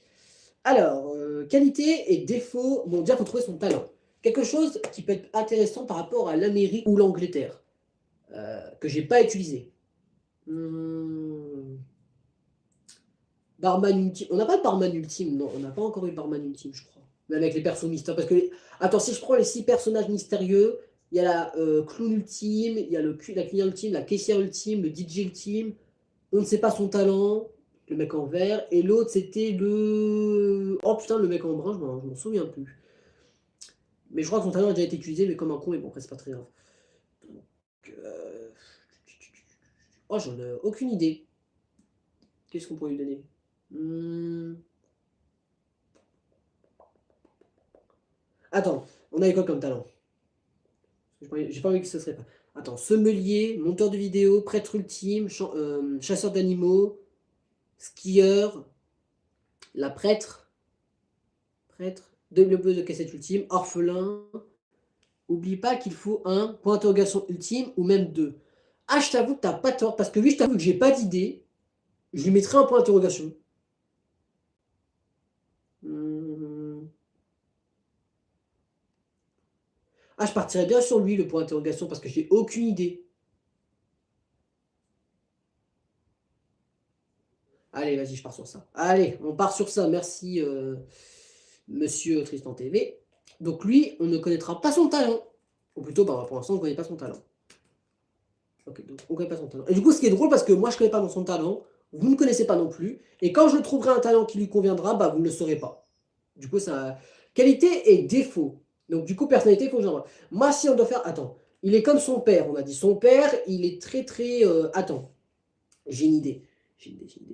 Alors, qualité et défaut. Bon, déjà, il faut trouver son talent. Quelque chose qui peut être intéressant par rapport à l'Amérique ou l'Angleterre, que j'ai pas utilisé. Barman ultime. On n'a pas de barman ultime, non. On n'a pas encore eu de barman ultime, je crois. Même avec les persos mystérieux. Parce que, attends, si je prends les 6 personnages mystérieux, il y a la clown ultime, il y a la cuisinière ultime, la caissière ultime, le DJ ultime. On ne sait pas son talent, le mec en vert. Et l'autre, c'était le... Oh putain, le mec en brun, je m'en souviens plus. Mais je crois que son talent a déjà été utilisé, mais comme un con, mais bon, après, c'est pas très grave. Donc, oh, j'en ai aucune idée. Qu'est-ce qu'on pourrait lui donner? Attends, on avait quoi comme talent? J'ai pas envie que ce serait pas. Attends, sommelier, monteur de vidéo, prêtre ultime, chasseur d'animaux, skieur, la prêtre, développeuse de cassette ultime, orphelin. Oublie pas qu'il faut un point d'interrogation ultime ou même deux. Ah, je t'avoue que t'as pas tort, parce que oui, je t'avoue que j'ai pas d'idée. Je lui mettrai un point d'interrogation. Ah, je partirais bien sur lui, le point d'interrogation, parce que j'ai aucune idée. Allez, vas-y, je pars sur ça. Allez, on part sur ça. Merci, monsieur Tristan TV. Donc lui, on ne connaîtra pas son talent. Ou plutôt, bah, pour l'instant, on ne connaît pas son talent. Ok, donc on ne connaît pas son talent. Et du coup, ce qui est drôle, parce que moi, je ne connais pas son talent, vous ne connaissez pas non plus. Et quand je trouverai un talent qui lui conviendra, bah, vous ne le saurez pas. Du coup, ça... Qualité et défaut. Donc du coup, personnalité, il faut que j'en vois. Moi, si on doit faire... Attends, il est comme son père, on a dit. Son père, il est très, très... Attends, j'ai une idée.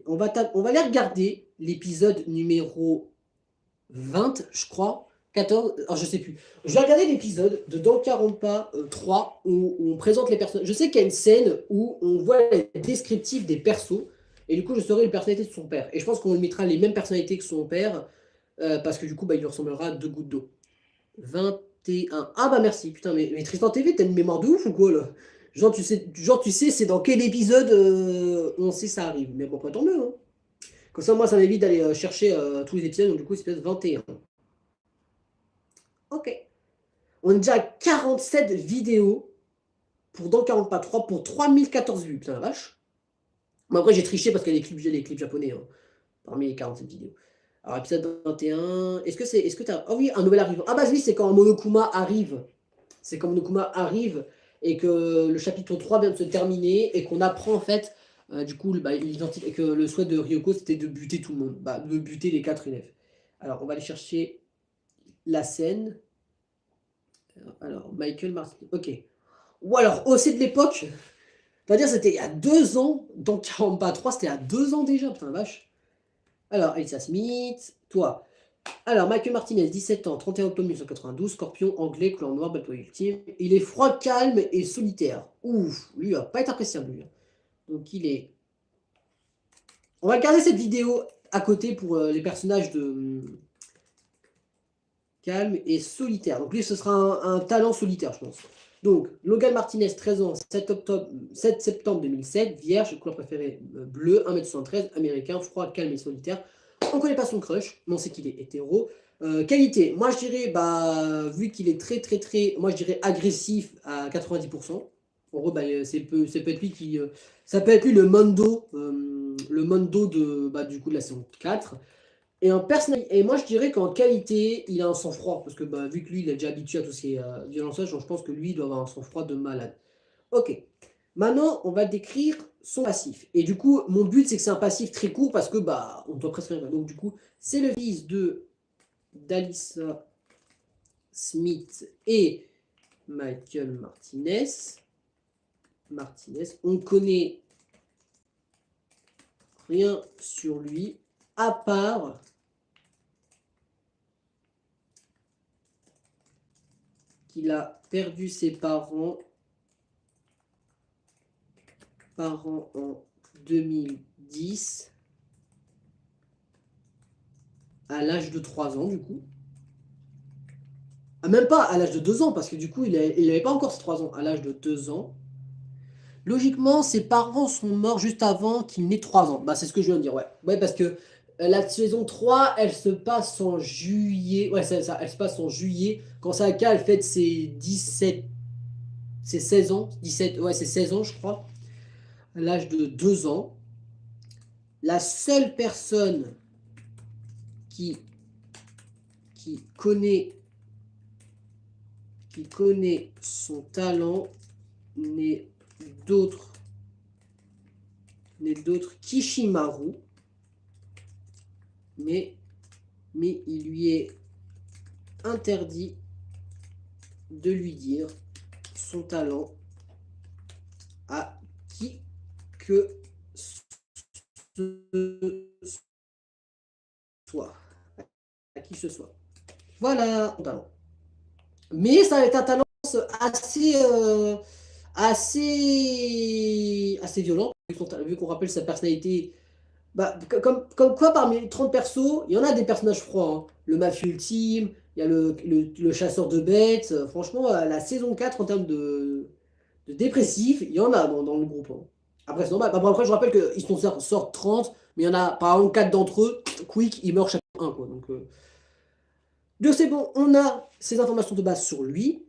On va aller regarder l'épisode numéro 20, je crois. 14, alors je sais plus. Je vais regarder l'épisode de Dans 40 pas 3 où on présente les personnages. Je sais qu'il y a une scène où on voit les descriptifs des persos et du coup je saurai les personnalités de son père. Et je pense qu'on lui mettra les mêmes personnalités que son père parce que du coup bah, il lui ressemblera à deux gouttes d'eau. 20 21. Ah bah merci, putain, mais Tristan TV, t'as une mémoire de ouf ou quoi là? Genre, tu sais c'est dans quel épisode on sait ça arrive. Mais bon, pas tant mieux, hein. Comme ça, moi, ça m'évite d'aller chercher tous les épisodes, donc du coup, c'est peut-être 21. Ok. On est déjà à 47 vidéos pour dans 40 pas 3 pour 3014 vues, putain la vache. Mais après, j'ai triché parce qu'il y a les clips japonais, hein, parmi les 47 vidéos. Alors, épisode 21, est-ce que t'as... Ah oui, un nouvel arrivant. Ah bah oui, c'est quand Monokuma arrive. C'est quand Monokuma arrive et que le chapitre 3 vient de se terminer et qu'on apprend en fait, du coup, bah, l'identité, que le souhait de Ryoko, c'était de buter tout le monde, bah, de buter les 4 élèves. Alors, on va aller chercher la scène. Alors, Michael Martin, ok. Ou alors, c'est de l'époque, c'est-à-dire c'était il y a 2 ans, dans 40 pas 3, c'était il y a 2 ans déjà, putain la vache. Alors, Alicia Smith, toi. Alors, Michael Martinez, 17 ans, 31 octobre 1992, Scorpion, anglais, couleur noire, bad boy ultime. Il est froid, calme et solitaire. Ouf, lui, il va pas être appréciable, lui. Donc, il est... On va garder cette vidéo à côté pour les personnages de... calme et solitaire. Donc, lui, ce sera un talent solitaire, je pense. Donc, Logan Martinez, 13 ans, 7 septembre 2007, vierge, couleur préférée bleu, 1m73, américain, froid, calme et solitaire. On ne connaît pas son crush, mais on sait qu'il est hétéro. Qualité, moi je dirais, bah, vu qu'il est très, moi je dirais agressif à 90%. En gros, bah, ça peut être lui qui... ça peut être lui le Mondo de, bah, du coup, de la saison 4. Et moi je dirais qu'en qualité, il a un sang-froid, parce que bah, vu que lui, il est déjà habitué à tous ces violences, je pense que lui, il doit avoir un sang-froid de malade. Ok. Maintenant, on va décrire son passif. Et du coup, mon but, c'est que c'est un passif très court, parce que bah, on doit presque rien. Donc du coup, c'est le fils de d'Alyssa Smith et Michael Martinez. On connaît rien sur lui, à part... qu'il a perdu ses parents en 2010 à l'âge de 3 ans du coup. Ah, même pas à l'âge de 2 ans parce que du coup il n'avait pas encore ses 3 ans, à l'âge de 2 ans. Logiquement ses parents sont morts juste avant qu'il n'ait 3 ans. Bah c'est ce que je viens de dire, ouais. Ouais parce que la saison 3 elle se passe en juillet. Ouais c'est ça, elle se passe en juillet. Quand Saka elle fête ses 16 ans. 17, ouais c'est 16 ans je crois. À l'âge de 2 ans. La seule personne qui connaît son talent n'est d'autre qu'Ishimaru, mais il lui est interdit de lui dire son talent à qui que ce soit. À qui ce soit. Voilà, son talent. Mais ça va être un talent assez, assez violent, vu qu'on rappelle sa personnalité. Bah, comme quoi, parmi les 30 persos, il y en a des personnages froids, hein. Le mafieux ultime, il y a le chasseur de bêtes. Franchement, la saison 4, en termes de dépressif, il y en a dans le groupe, hein. Après, c'est normal. Bah, après, je rappelle qu'ils sortent 30, mais il y en a, par exemple, 4 d'entre eux, quick, ils meurent chaque 1, quoi. Donc c'est bon, on a ces informations de base sur lui.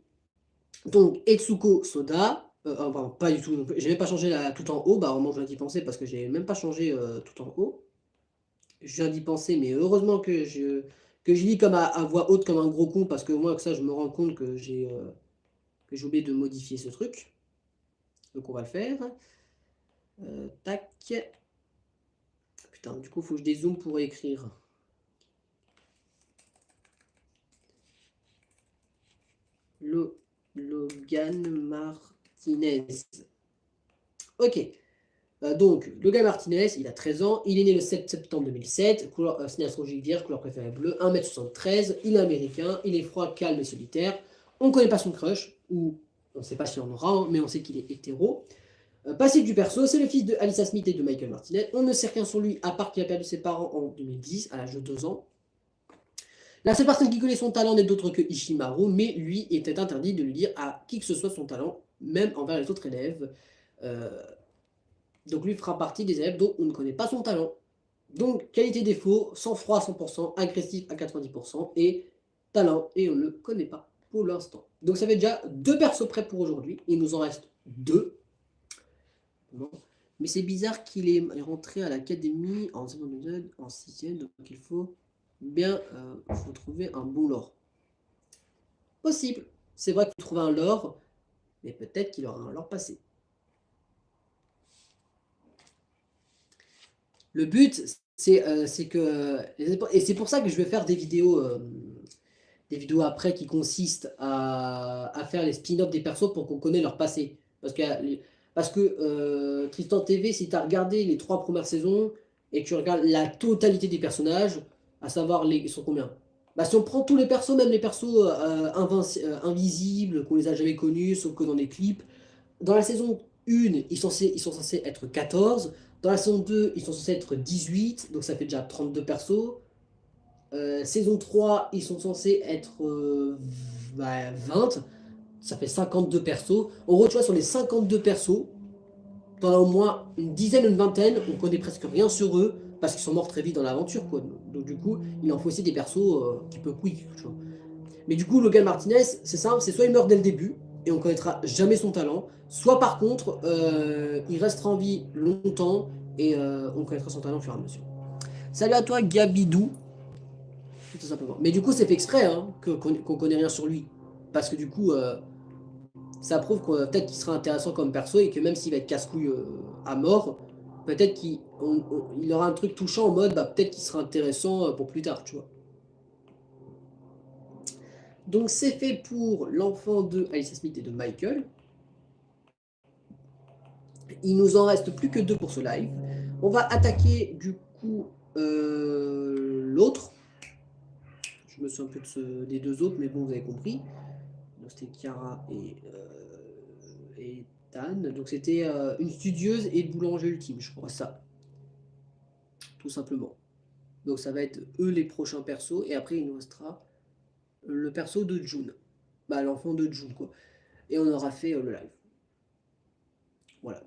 Donc, Etsuko Soda, enfin, pas du tout, j'ai même pas changé tout en haut, bah au moment je viens d'y penser parce que j'ai même pas changé tout en haut. Je viens d'y penser, mais heureusement que je lis comme à voix haute comme un gros con, parce que moi, que ça, je me rends compte que j'ai oublié de modifier ce truc. Donc on va le faire. Tac. Putain, du coup, il faut que je dézoome pour écrire. Logan Martinez. Ok. Donc, Logan Martinez, il a 13 ans, il est né le 7 septembre 2007, couleur, signe astrologique vierge, couleur préférée bleu, 1m73, il est américain, il est froid, calme et solitaire. On ne connaît pas son crush, ou on ne sait pas si on en aura, hein, mais on sait qu'il est hétéro. Passif du perso, c'est le fils de Alyssa Smith et de Michael Martinez. On ne sait rien sur lui, à part qu'il a perdu ses parents en 2010, à l'âge de 2 ans. La seule personne qui connaît son talent n'est d'autre que Ishimaru, mais lui était interdit de le dire à qui que ce soit son talent, même envers les autres élèves. Donc lui fera partie des élèves dont on ne connaît pas son talent. Donc qualité défaut, sang-froid à 100%, agressif à 90% et talent, et on ne le connaît pas pour l'instant. Donc ça fait déjà 2 persos prêts pour aujourd'hui, il nous en reste 2. Mais c'est bizarre qu'il est rentré à l'académie en 6ème, donc il faut bien faut trouver un bon lore. Possible. C'est vrai qu'il faut trouver un lore, mais peut-être qu'il aura un lore passé. Le but, c'est que... Et c'est pour ça que je vais faire des vidéos après qui consistent à faire les spin-offs des persos pour qu'on connaisse leur passé. Parce que Tristan TV, si tu as regardé les 3 premières saisons et que tu regardes la totalité des personnages, à savoir ils sont combien? Bah, si on prend tous les persos, même les persos invisibles, qu'on les a jamais connus, sauf que dans des clips, dans la saison 1, ils sont censés être 14. Dans la saison 2, ils sont censés être 18, donc ça fait déjà 32 persos. Saison 3, ils sont censés être 20, ça fait 52 persos. En gros, tu vois, sur les 52 persos, t'en as au moins une dizaine, une vingtaine, on connaît presque rien sur eux, parce qu'ils sont morts très vite dans l'aventure, quoi. Donc du coup, il en faut aussi des persos qui peuvent quick, tu vois. Mais du coup, Logan Martinez, c'est simple, c'est soit il meurt dès le début, et on connaîtra jamais son talent, soit par contre, il restera en vie longtemps, et on connaîtra son talent au fur et à mesure. Salut à toi, Gabidou. Tout simplement. Mais du coup, c'est fait exprès hein, qu'on connaît rien sur lui. Parce que du coup, ça prouve que peut-être qu'il sera intéressant comme perso et que même s'il va être casse-couille à mort, peut-être qu'il aura un truc touchant en mode, bah, peut-être qu'il sera intéressant pour plus tard, tu vois. Donc c'est fait pour l'enfant de Alicia Smith et de Michael. Il nous en reste plus que 2 pour ce live. On va attaquer du coup l'autre. Je me souviens un peu des 2 autres, mais bon, vous avez compris. Donc c'était Chiara et Tan. Donc c'était une studieuse et le boulanger ultime, je crois, ça. Tout simplement. Donc ça va être eux les prochains persos. Et après, il nous restera le perso de June. Bah, l'enfant de June, quoi. Et on aura fait le live. Voilà.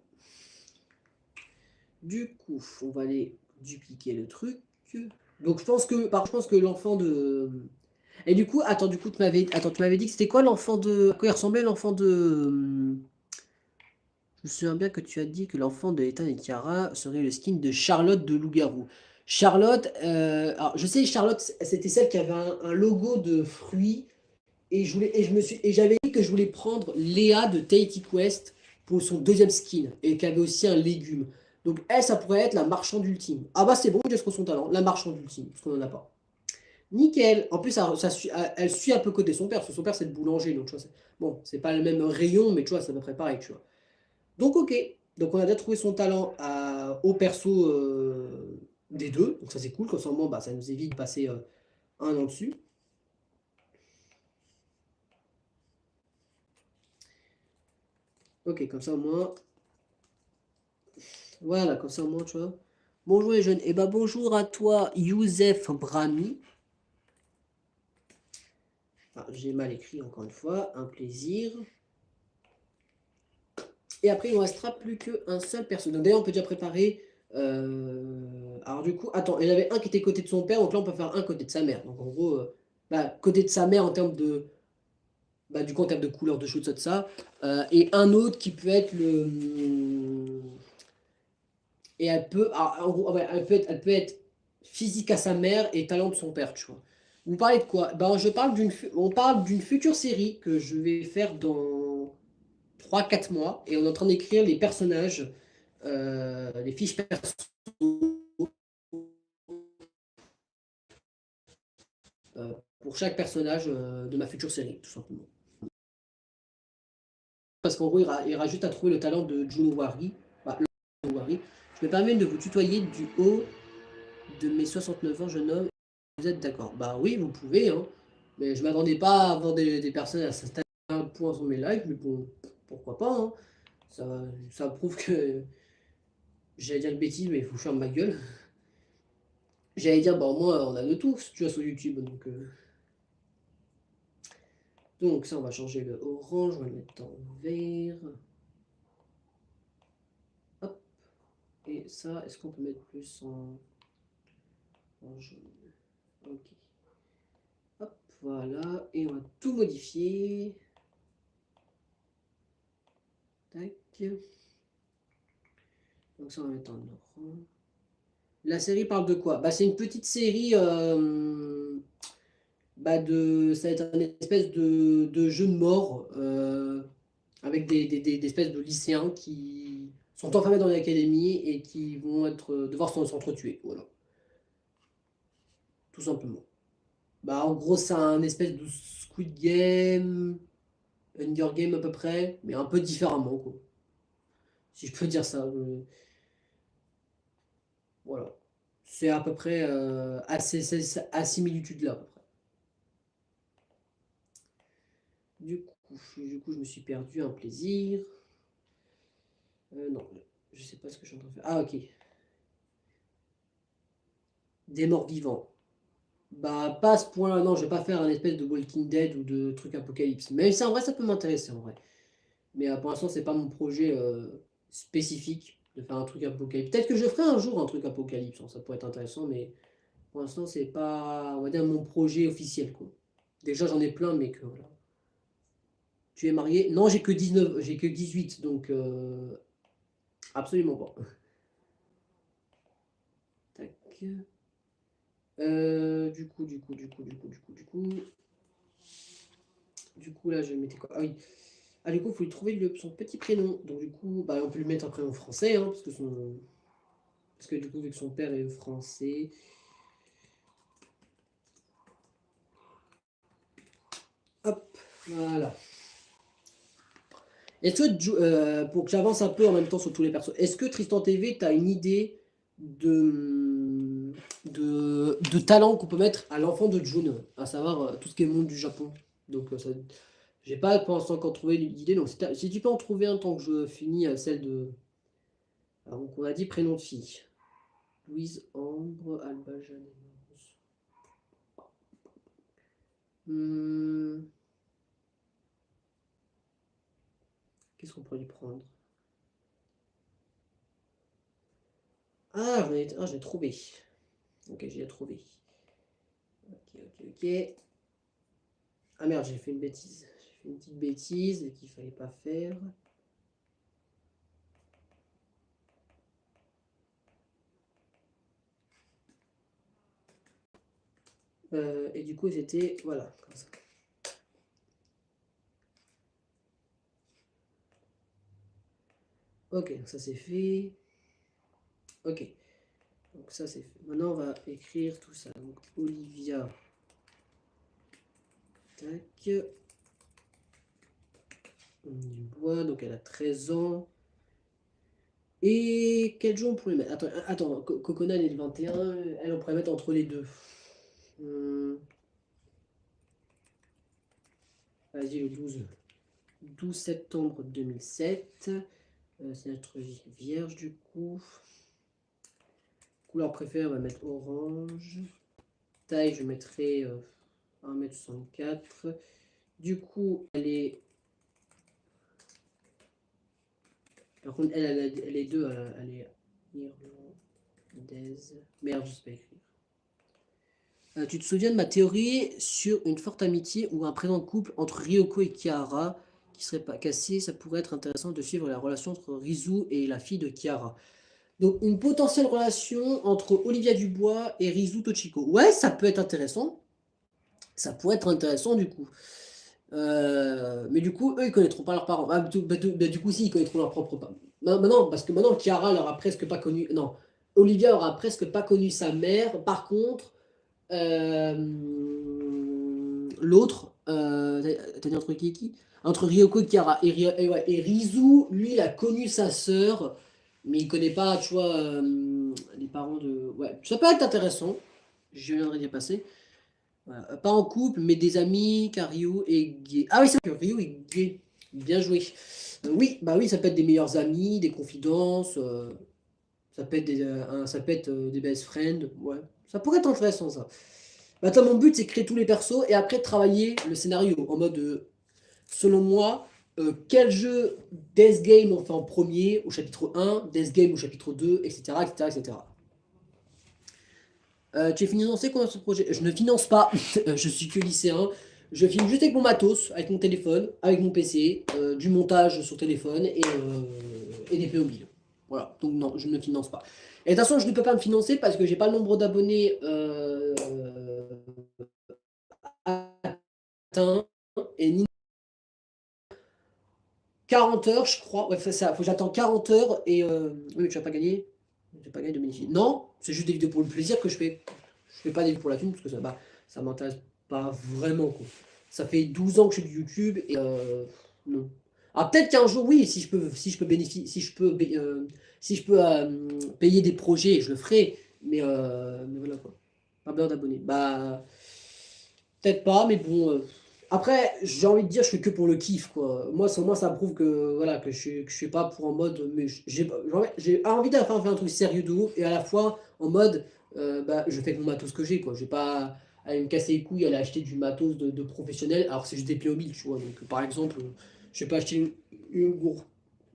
Du coup, on va aller dupliquer le truc. Donc je pense que l'enfant de... Et du coup, attends, tu m'avais dit que c'était quoi l'enfant de... À quoi il ressemblait l'enfant de... Je me souviens bien que tu as dit que l'enfant de Ethan et Kiara serait le skin de Charlotte de Loup-Garou. Charlotte, alors je sais, Charlotte, c'était celle qui avait un logo de fruits. Et j'avais dit que je voulais prendre Léa de Tahiti Quest pour son 2e skin. Et qui avait aussi un légume. Donc elle, ça pourrait être la marchande ultime. Ah bah c'est bon, j'ai son talent. La marchande ultime, parce qu'on n'en a pas. Nickel. En plus, elle suit un peu côté son père, parce que son père c'est le boulanger. Donc tu vois, bon, c'est pas le même rayon, mais tu vois, c'est à peu près pareil, tu vois. Donc ok, donc on a déjà trouvé son talent au perso des 2, donc ça c'est cool, comme ça, bah, ça nous évite de passer un an dessus. Ok, comme ça au moins, voilà, comme ça au moins, tu vois. Bonjour les jeunes, et bah bonjour à toi Youssef Brami. Ah, j'ai mal écrit encore une fois, un plaisir. Et après, il ne restera plus qu'un seul perso. Donc d'ailleurs, on peut déjà préparer... Alors du coup, attends, il y en avait un qui était côté de son père, donc là on peut faire un côté de sa mère. Donc en gros, bah, côté de sa mère en termes de... Bah, du coup, en termes de couleur de cheveux, de ça. Et un autre qui peut être le... Et elle peut... en gros, ouais, elle peut être physique à sa mère et talent de son père, tu vois. Vous parlez de quoi? Ben, on parle d'une future série que je vais faire dans 3-4 mois. Et on est en train d'écrire les personnages, les fiches perso pour chaque personnage de ma future série, tout simplement. Parce qu'en gros, il ira juste à trouver le talent de Junowari. Bah, Junowari. Je me permets de vous tutoyer du haut de mes 69 ans, jeune homme. Vous êtes d'accord? Bah oui, vous pouvez, hein. Mais je m'attendais pas à avoir des personnes à s'installer à un point sur mes lives, mais bon, pourquoi pas, hein. Ça prouve que j'allais dire une bêtise, mais il faut que je ferme ma gueule. J'allais dire, bah au moins on a de tout, tu vois, sur YouTube. Donc, Donc ça, on va changer le orange, on va le mettre en vert. Hop. Et ça, est-ce qu'on peut mettre plus en jaune? Ok. Hop, voilà. Et on va tout modifier. Tac. Donc ça, on va mettre en orange. La série parle de quoi? Bah, c'est une petite série ça va être un espèce de jeu de mort avec des espèces de lycéens qui sont enfermés dans l'académie et qui vont devoir s'entretuer. Voilà, tout simplement. Bah, en gros, c'est un espèce de Squid Game, Hunger Game à peu près, mais un peu différemment, quoi. Si je peux dire ça. Voilà. C'est à peu près à similitude là, à peu près. Du coup, je me suis perdu un plaisir. Non, je sais pas ce que je suis en train de faire. Ah, ok. Des morts vivants. Bah, pas à ce point-là, non, je vais pas faire un espèce de Walking Dead ou de truc apocalypse. Mais c'est en vrai, ça peut m'intéresser en vrai. Mais pour l'instant, c'est pas mon projet spécifique de faire un truc apocalypse. Peut-être que je ferai un jour un truc apocalypse, hein, ça pourrait être intéressant, mais pour l'instant, c'est pas, on va dire, mon projet officiel, quoi. Déjà, j'en ai plein, mais que voilà. Tu es marié? Non, j'ai que 19, j'ai que 18, donc absolument pas. Tac. Du coup, là, je mettais quoi? Ah oui. Ah, du coup, il faut lui trouver son petit prénom. Donc, du coup, bah, on peut lui mettre un prénom français, hein, parce que du coup, vu que son père est français. Hop, voilà. Est-ce que, pour que j'avance un peu en même temps sur tous les persos, est-ce que Tristan TV, tu as une idée de talent qu'on peut mettre à l'enfant de June, à savoir tout ce qui est monde du Japon? Donc, j'ai pas pour l'instant encore trouvé l'idée. Donc, si tu peux en trouver un tant que je finis celle de. Alors, donc, on a dit prénom de fille. Louise Ambre, Alba, Jeanne et Rose. Qu'est-ce qu'on pourrait lui prendre? Ah, j'ai trouvé. Ok, j'ai trouvé. Ok. Ah merde, j'ai fait une bêtise. J'ai fait une petite bêtise qu'il fallait pas faire. Et du coup, c'était. Voilà, comme ça. Ok, ça c'est fait. Ok, donc ça c'est fait. Maintenant, on va écrire tout ça. Donc, Olivia. Tac. Dubois, donc elle a 13 ans. Et quel jour on pourrait mettre? Attends, Cocona elle est le 21, elle on pourrait mettre entre les deux. Vas-y, le 12 septembre 2007. C'est notre vierge du coup. Couleur préférée, on va mettre orange. Taille, je mettrai 1m64. Du coup, elle est. Par contre, elle est deux. Elle est irlandaise. Merde, je sais pas écrire. Tu te souviens de ma théorie sur une forte amitié ou un présent couple entre Ryoko et Kiara qui serait pas cassé? Ça pourrait être intéressant de suivre la relation entre Rizu et la fille de Kiara. Donc, une potentielle relation entre Olivia Dubois et Rizu Tochiko. Ouais, ça peut être intéressant. Ça pourrait être intéressant du coup. Mais du coup, eux, ils connaîtront pas leurs parents. Du coup, si, ils connaîtront leurs propres parents. Maintenant, parce que maintenant, Chiara leur a presque pas connu. Non, Olivia aura presque pas connu sa mère. Par contre, l'autre, t'as dit entre qui? Entre Ryoko et Chiara. Et Rizu, lui, il a connu sa sœur, mais il connaît pas, tu vois, les parents de. Ouais, ça peut être intéressant. Je viendrai d'y passer. Voilà. Pas en couple, mais des amis, car Ryu est gay. Ah oui, c'est vrai que Ryu est gay. Bien joué. Oui, bah oui, ça peut être des meilleurs amis, des confidences, ça peut être des best friends. Ouais, ça pourrait être intéressant ça. Maintenant, mon but, c'est de créer tous les persos et après de travailler le scénario en mode, selon moi, quel jeu Death Game on fait en premier au chapitre 1, Death Game au chapitre 2, etc. etc., etc. Tu es financé quoi dans ce projet? Je ne finance pas, je suis que lycéen. Je filme juste avec mon matos, avec mon téléphone, avec mon PC, du montage sur téléphone et des PO1000. Voilà, donc non, je ne finance pas. Et de toute façon, je ne peux pas me financer parce que j'ai pas le nombre d'abonnés atteint et ni 40 heures, je crois. Ouais, ça, faut que j'attends 40 heures et oui, mais tu vas pas gagner. Tu vas pas gagner de bénéfices. Non, c'est juste des vidéos pour le plaisir que je fais. Je fais pas des vidéos pour la thune parce que ça, bah, ça m'intéresse pas vraiment, quoi. Ça fait 12 ans que je fais du YouTube et non. Ah, peut-être qu'un jour, oui, si je peux bénéficier, si je peux payer des projets, je le ferai. Mais voilà quoi. Pas besoin d'abonnés. Bah, peut-être pas, mais bon. Après, j'ai envie de dire, je fais que pour le kiff, quoi. Moi, ça prouve que voilà, que je suis pas pour en mode, mais j'ai envie de faire un truc sérieux de ouf et à la fois en mode, bah, je fais avec mon matos que j'ai, quoi. Je vais pas aller me casser les couilles, aller acheter du matos de professionnel, alors que c'est juste des Playmobil, tu vois. Donc, par exemple, je vais pas acheter je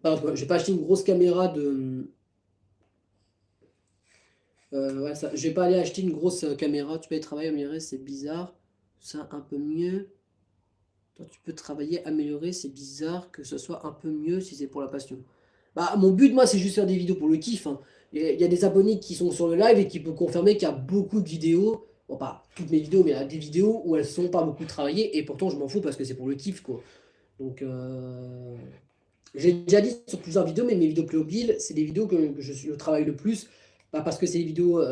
vais pas acheter une grosse caméra de, ouais, ça, je vais pas aller acheter une grosse caméra. Tu peux y travailler, améliorer, c'est bizarre. Ça, un peu mieux. Toi, tu peux travailler, améliorer, c'est bizarre que ce soit un peu mieux si c'est pour la passion. Bah, mon but, moi, c'est juste faire des vidéos pour le kiff, hein. Il y a des abonnés qui sont sur le live et qui peuvent confirmer qu'il y a beaucoup de vidéos, bon, pas toutes mes vidéos, mais il y a des vidéos où elles sont pas beaucoup travaillées et pourtant je m'en fous parce que c'est pour le kiff, quoi. Donc, j'ai déjà dit sur plusieurs vidéos, mais mes vidéos Playmobil, c'est des vidéos que je travaille le plus, bah, parce que c'est des vidéos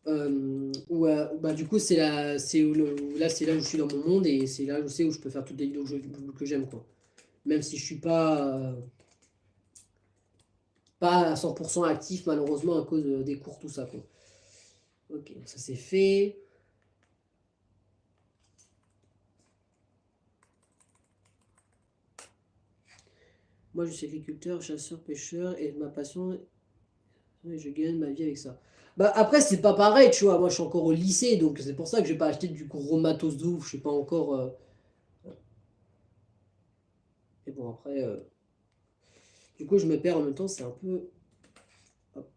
bah, du coup, là, c'est là où je suis dans mon monde et c'est là, je sais, où je peux faire toutes les vidéos que j'aime, quoi. Même si je suis pas à 100% actif, malheureusement, à cause des cours, tout ça, quoi. Ok, ça c'est fait. Moi, je suis agriculteur, chasseur, pêcheur et ma passion, je gagne ma vie avec ça. Bah, après, c'est pas pareil, tu vois. Moi, je suis encore au lycée, donc c'est pour ça que je vais pas acheter du gros matos de ouf. Je suis pas encore. Et bon, après, du coup, je me perds en même temps, c'est un peu. Hop.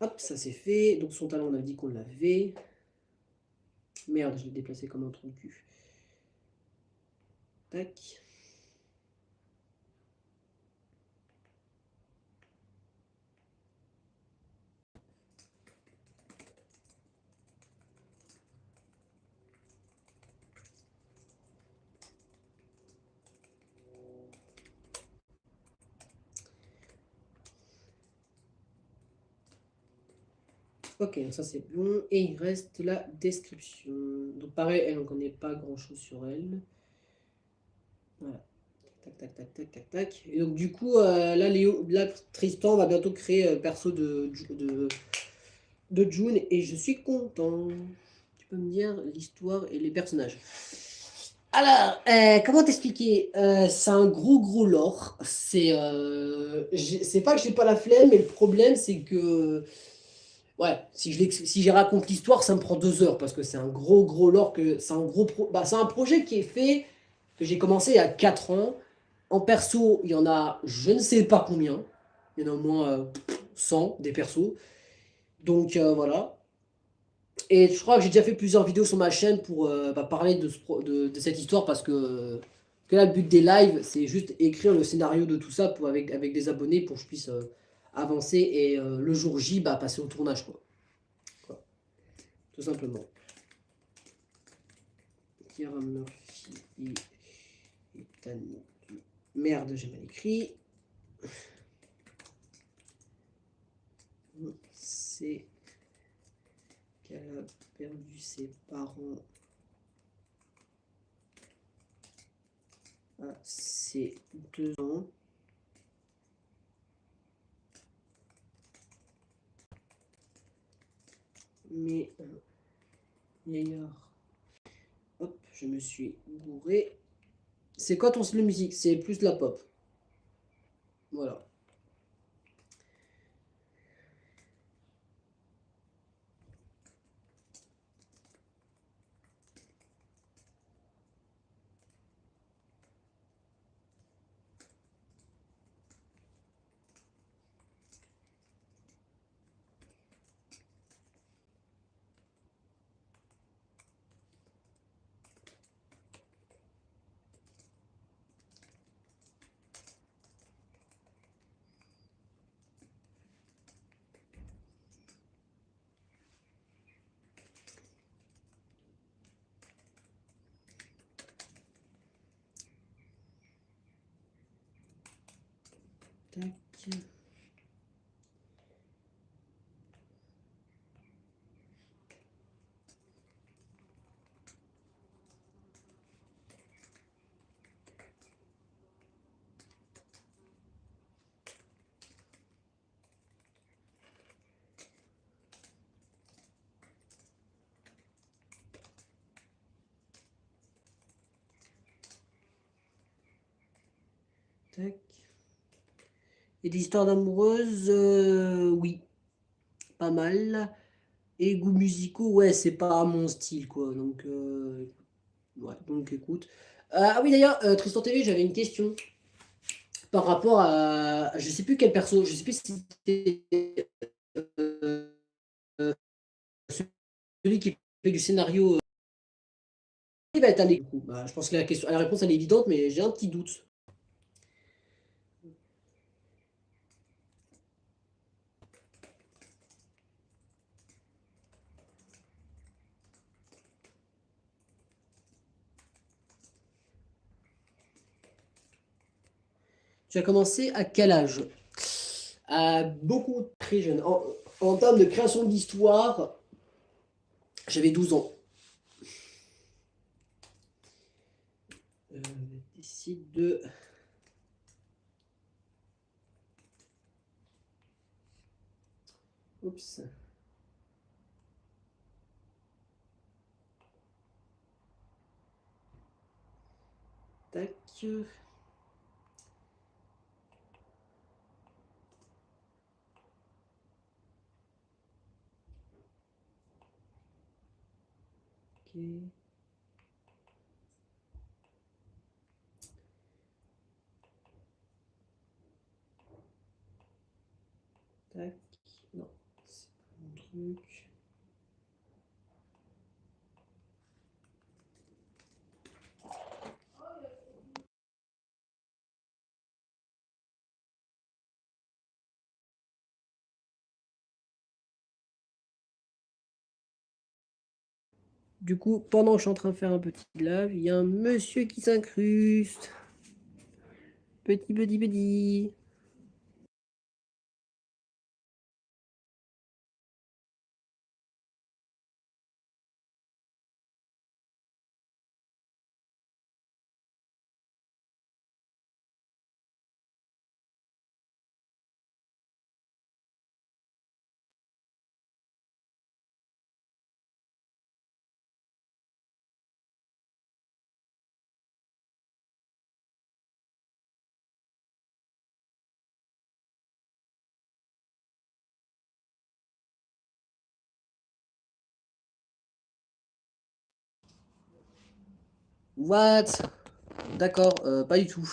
Hop, ça c'est fait. Donc son talent, on a dit qu'on l'avait. Merde, je l'ai déplacé comme un trou de cul. Tac. Ok, donc ça c'est bon. Et il reste la description. Donc pareil, elle, on connaît pas grand chose sur elle. Voilà. Tac, tac, tac, tac, tac, tac. Et donc du coup, là, Tristan va bientôt créer perso de June et je suis content. Tu peux me dire l'histoire et les personnages. Alors, comment t'expliquer? C'est un gros lore. C'est pas que j'ai pas la flemme, mais le problème c'est que ouais, si j'y raconte l'histoire, ça me prend 2 heures parce que c'est un gros lore que c'est un bah, c'est un projet qui est fait que j'ai commencé il y a 4 ans. En perso, il y en a je ne sais pas combien. Il y en a au moins 100 des persos. Donc voilà. Et je crois que j'ai déjà fait plusieurs vidéos sur ma chaîne pour bah, parler de cette histoire parce que là, le but des lives, c'est juste écrire le scénario de tout ça avec des abonnés pour que je puisse avancer et le jour J, bah, passer au tournage, quoi. Quoi, tout simplement. Kira Murphy et Tani. Merde, j'ai mal écrit. C'est qu'elle a perdu ses parents à ses 2 ans. Mais vieillard. Hop, je me suis bourré. C'est quoi ton style de musique? C'est plus de la pop. Voilà. Tac. Tac. Et des histoires d'amoureuses, oui, pas mal. Et goûts musicaux, ouais, c'est pas mon style, quoi. Donc, ouais, donc écoute. Ah oui, d'ailleurs, Tristan TV, j'avais une question par rapport à. Je sais plus quel perso, je sais plus si c'était euh, celui qui fait du scénario. Il va être allé, du coup. Bah, je pense que la réponse, elle est évidente, mais j'ai un petit doute. Tu as commencé à quel âge? À beaucoup très jeune. En termes de création d'histoire, j'avais 12 ans. Décide de. Oups. Tac. Ok. Tac. Non, c'est pas mon truc. Du coup, pendant que je suis en train de faire un petit live, il y a un monsieur qui s'incruste. Petit buddy buddy. What? D'accord, pas du tout.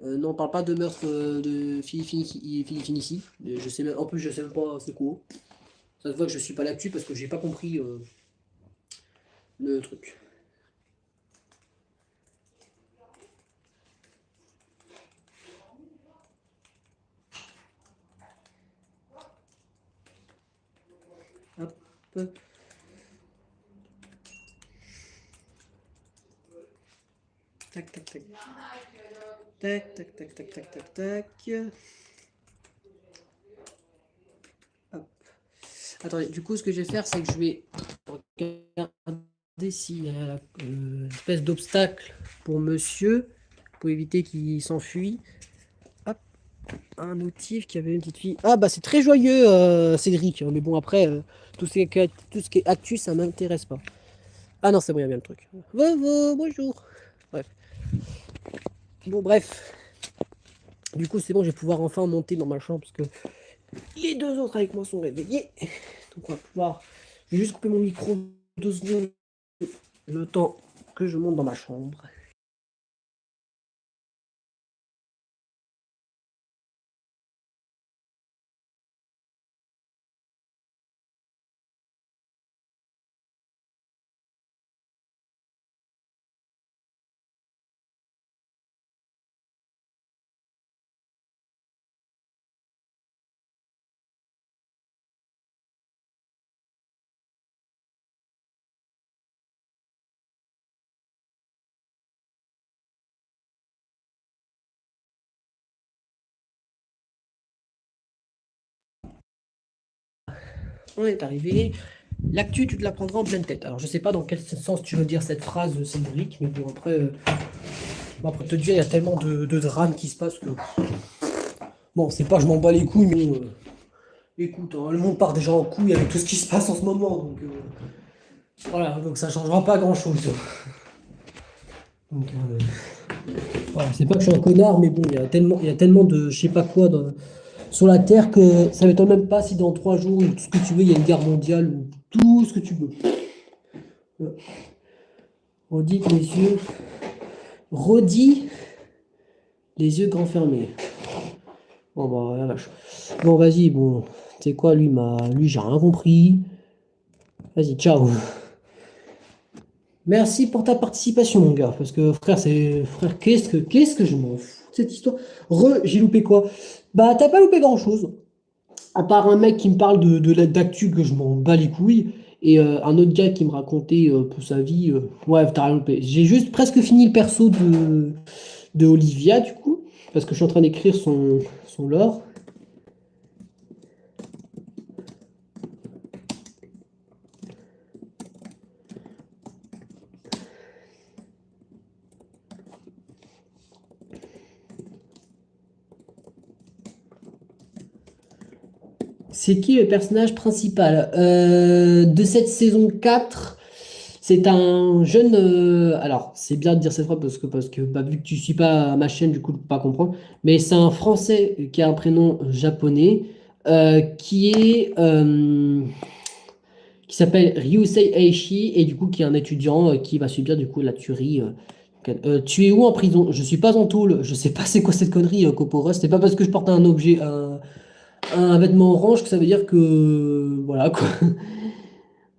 Non, on parle pas de meurtre de Philippine ici. Je sais même, en plus, je sais même pas c'est quoi. Ça se voit que je suis pas là-dessus parce que j'ai pas compris le truc. Hop. Tac, tac, tac. Tac, tac, tac, tac, tac, tac, tac. Hop. Attendez, du coup, ce que je vais faire, c'est que je vais regarder s'il y a une espèce d'obstacle pour monsieur, pour éviter qu'il s'enfuit. Hop, un notif qui avait une petite fille. Ah bah c'est très joyeux, Cédric. Mais bon, après, tout ce qui est actu, ça m'intéresse pas. Ah non, c'est bon, il y a bien le truc. Bonjour. Bref. Bon, bref. Du coup, c'est bon, je vais pouvoir enfin monter dans ma chambre parce que les deux autres avec moi sont réveillés. Donc on va pouvoir. Je vais juste couper mon micro 2 secondes le temps que je monte dans ma chambre. On est arrivé. L'actu, tu te la prendras en pleine tête. Alors, je sais pas dans quel sens tu veux dire cette phrase, Cédric, mais bon, après te dire, il y a tellement de drames qui se passent que. Bon, c'est pas je m'en bats les couilles, mais écoute, hein, le monde part déjà en couille avec tout ce qui se passe en ce moment. Donc, voilà, donc ça changera pas grand-chose. Donc, voilà, c'est pas que je suis un connard, mais bon, il y a tellement de je sais pas quoi sur la Terre que ça m'étonne même pas si dans 3 jours, ou tout ce que tu veux, il y a une guerre mondiale ou tout ce que tu veux. Redis les yeux. Redis les yeux grands fermés. Bon bah la vache. Bon vas-y, bon. Tu sais quoi, lui j'ai rien compris. Vas-y, ciao. Merci pour ta participation, mon gars. Parce que frère, qu'est-ce que je m'en fous de cette histoire. J'ai loupé quoi? Bah t'as pas loupé grand-chose. À part un mec qui me parle d'actu que je m'en bats les couilles. Et un autre gars qui me racontait pour sa vie. Ouais, t'as rien loupé. J'ai juste presque fini le perso de Olivia, du coup. Parce que je suis en train d'écrire son lore. C'est qui le personnage principal de cette saison 4? C'est un jeune. Alors, c'est bien de dire cette phrase parce que bah, vu que tu suis pas ma chaîne, du coup, tu peux pas comprendre. Mais c'est un Français qui a un prénom japonais qui s'appelle Ryusei Aishi et du coup qui est un étudiant qui va subir du coup la tuerie. Tu es où en prison? Je suis pas en tôle. Je sais pas c'est quoi cette connerie, Koporos. C'est pas parce que je porte un objet, un vêtement orange que ça veut dire que voilà quoi.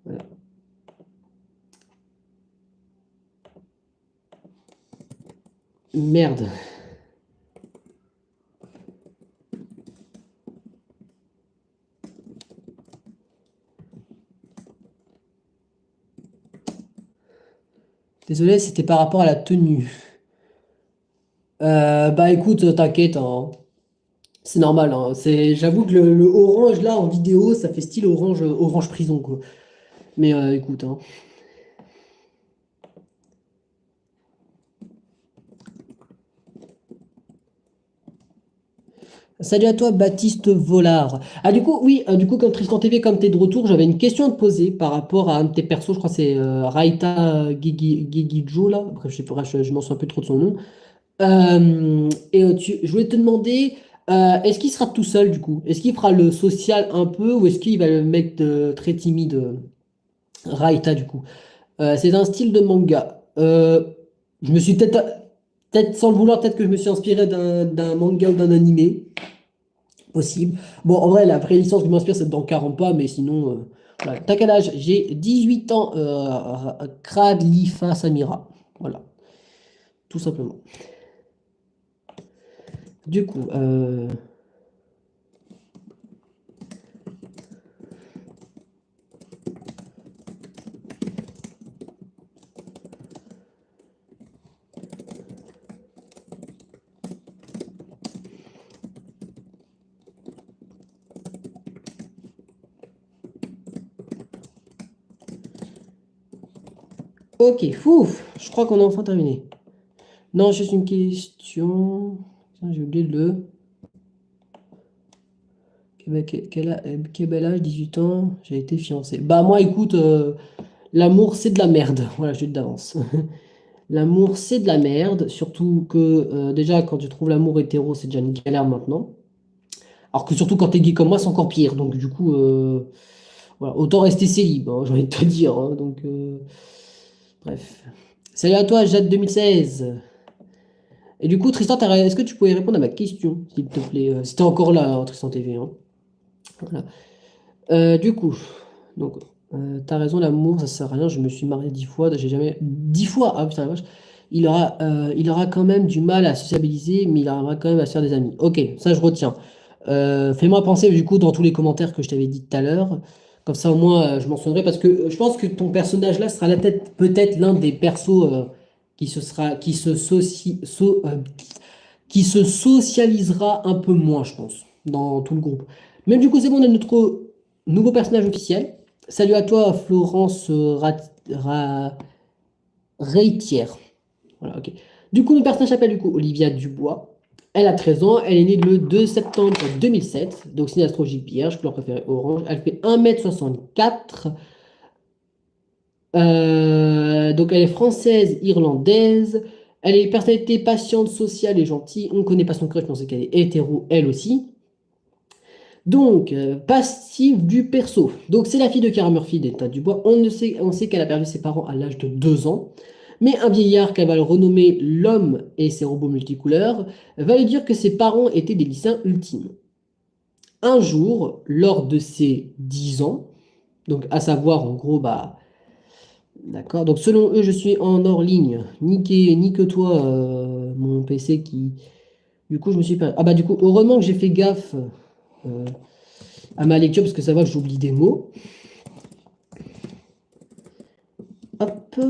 Voilà. Merde. Désolé, c'était par rapport à la tenue. Bah écoute, t'inquiète, hein. C'est normal, hein. J'avoue que le orange là en vidéo, ça fait style orange prison quoi. Mais écoute, hein. Salut à toi, Baptiste Volard. Ah, du coup, oui, du coup, comme Tristan TV, comme t'es de retour, j'avais une question à te poser par rapport à un de tes persos, je crois que c'est Raita Gigijo, là. Bref, je sais pas, je m'en souviens plus trop de son nom. Et je voulais te demander, est-ce qu'il sera tout seul, du coup? Est-ce qu'il fera le social un peu, ou est-ce qu'il va le mec très timide, Raita, du coup? C'est un style de manga. Je me suis peut-être sans le vouloir, peut-être que je me suis inspiré d'un manga ou d'un animé. Possible. Bon, en vrai, la vraie licence qui m'inspire, c'est dans 40 pas, mais sinon, voilà. T'as quel âge? J'ai 18 ans, Krad Lifa Samira. Voilà, tout simplement. Du coup, ok, fouf, je crois qu'on a enfin terminé. Non, juste une question. Tiens, j'ai oublié le. Quel bel âge, 18 ans, j'ai été fiancé. Bah, moi, écoute, l'amour, c'est de la merde. Voilà, je te dis d'avance. L'amour, c'est de la merde, surtout que déjà, quand tu trouves l'amour hétéro, c'est déjà une galère maintenant. Alors que surtout quand t'es gay comme moi, c'est encore pire. Donc du coup, voilà, autant rester célib, hein, j'ai envie de te dire, hein. Donc, bref. Salut à toi, Jade 2016. Et du coup, Tristan, est-ce que tu pouvais répondre à ma question, s'il te plaît? Si t'es encore là, hein, Tristan TV, hein. Voilà. Du coup, donc, t'as raison, l'amour, ça sert à rien. Je me suis marié 10 fois, j'ai jamais. 10 fois! Ah putain, la vache. Il aura quand même du mal à sociabiliser, mais il arrivera quand même à se faire des amis. Ok, ça je retiens. Fais-moi penser du coup dans tous les commentaires que je t'avais dit tout à l'heure. Comme ça au moins je m'en souviendrai parce que je pense que ton personnage là sera la tête peut-être l'un des persos qui se socialisera un peu moins, je pense, dans tout le groupe. Mais du coup, c'est bon, on a notre nouveau personnage officiel. Salut à toi, Florence Reitière. Voilà, ok. Du coup, mon personnage s'appelle du coup Olivia Dubois. Elle a 13 ans, elle est née le 2 septembre 2007, donc signe astrologique Vierge, couleur préférée orange. Elle fait 1m64. Donc elle est française, irlandaise. Elle est personnalité patiente, sociale et gentille. On ne connaît pas son crush, mais on sait qu'elle est hétéro, elle aussi. Donc, passif du perso. Donc, c'est la fille de Kara Murphy d'État Dubois. On sait qu'elle a perdu ses parents à l'âge de 2 ans. Mais un vieillard qu'elle va le renommer l'homme et ses robots multicouleurs va lui dire que ses parents étaient des lycéens ultimes. Un jour, lors de ses 10 ans, donc à savoir en gros, bah, d'accord, donc selon eux, je suis en hors ligne. Nique-toi, mon PC qui. Du coup, je me suis pas. Ah bah, du coup, heureusement que j'ai fait gaffe. À ma lecture parce que ça va, j'oublie des mots. Hop.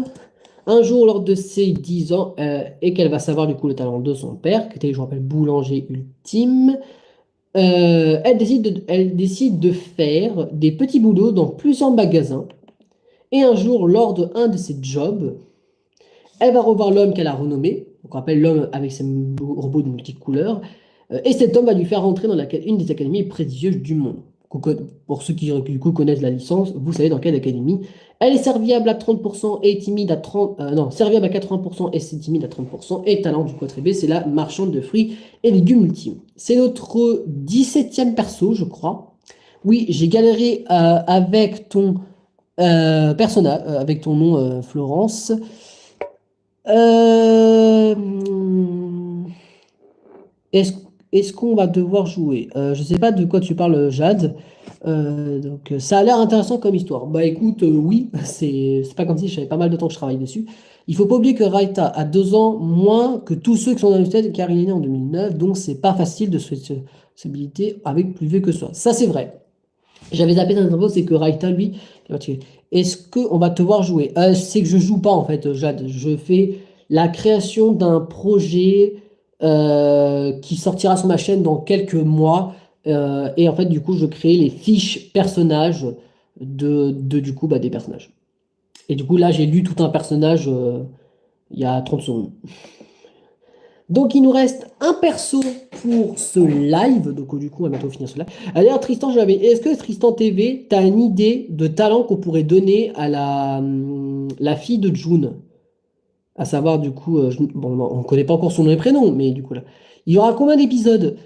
Un jour, lors de ses 10 ans, et qu'elle va savoir du coup le talent de son père, qui était, je rappelle, boulanger ultime, elle décide de faire des petits boulots dans plusieurs magasins. Et un jour, lors d'un de ses jobs, elle va revoir l'homme qu'elle a renommé, donc on rappelle l'homme avec ses robots de multicouleurs, et cet homme va lui faire rentrer dans une des académies prestigieuses du monde. Pour ceux qui du coup connaissent la licence, vous savez dans quelle académie. Elle est serviable à 30% et timide à 30, non, serviable à 80% et c'est timide à 30%, et talent du quadribé, c'est la marchande de fruits et légumes ultime. C'est notre 17e perso, je crois. Oui, j'ai galéré avec ton personnage, avec ton nom, Florence. Euh, Est-ce est-ce qu'on va devoir jouer? Je ne sais pas de quoi tu parles, Jade. Donc, ça a l'air intéressant comme histoire. Bah écoute, oui, c'est pas comme si j'avais pas mal de temps que je travaille dessus. Il faut pas oublier que Raita a 2 ans moins que tous ceux qui sont dans le stade car il est né en 2009, donc c'est pas facile de se sensibilité avec plus vieux que soi. Ça, c'est vrai. J'avais zappé dans info, c'est que Raita, lui, est-ce qu'on va te voir jouer? C'est que je joue pas en fait, Jade. Je fais la création d'un projet qui sortira sur ma chaîne dans quelques mois. Et en fait, du coup, je crée les fiches personnages du coup, bah, des personnages. Et du coup, là, j'ai lu tout un personnage il y a 30 secondes. Donc il nous reste un perso pour ce live. Donc du coup, on va bientôt finir ce live. D'ailleurs, Tristan, est-ce que Tristan TV, tu as une idée de talent qu'on pourrait donner à la fille de June? À savoir, du coup, bon, on ne connaît pas encore son nom et prénom, mais du coup, là. Il y aura combien d'épisodes?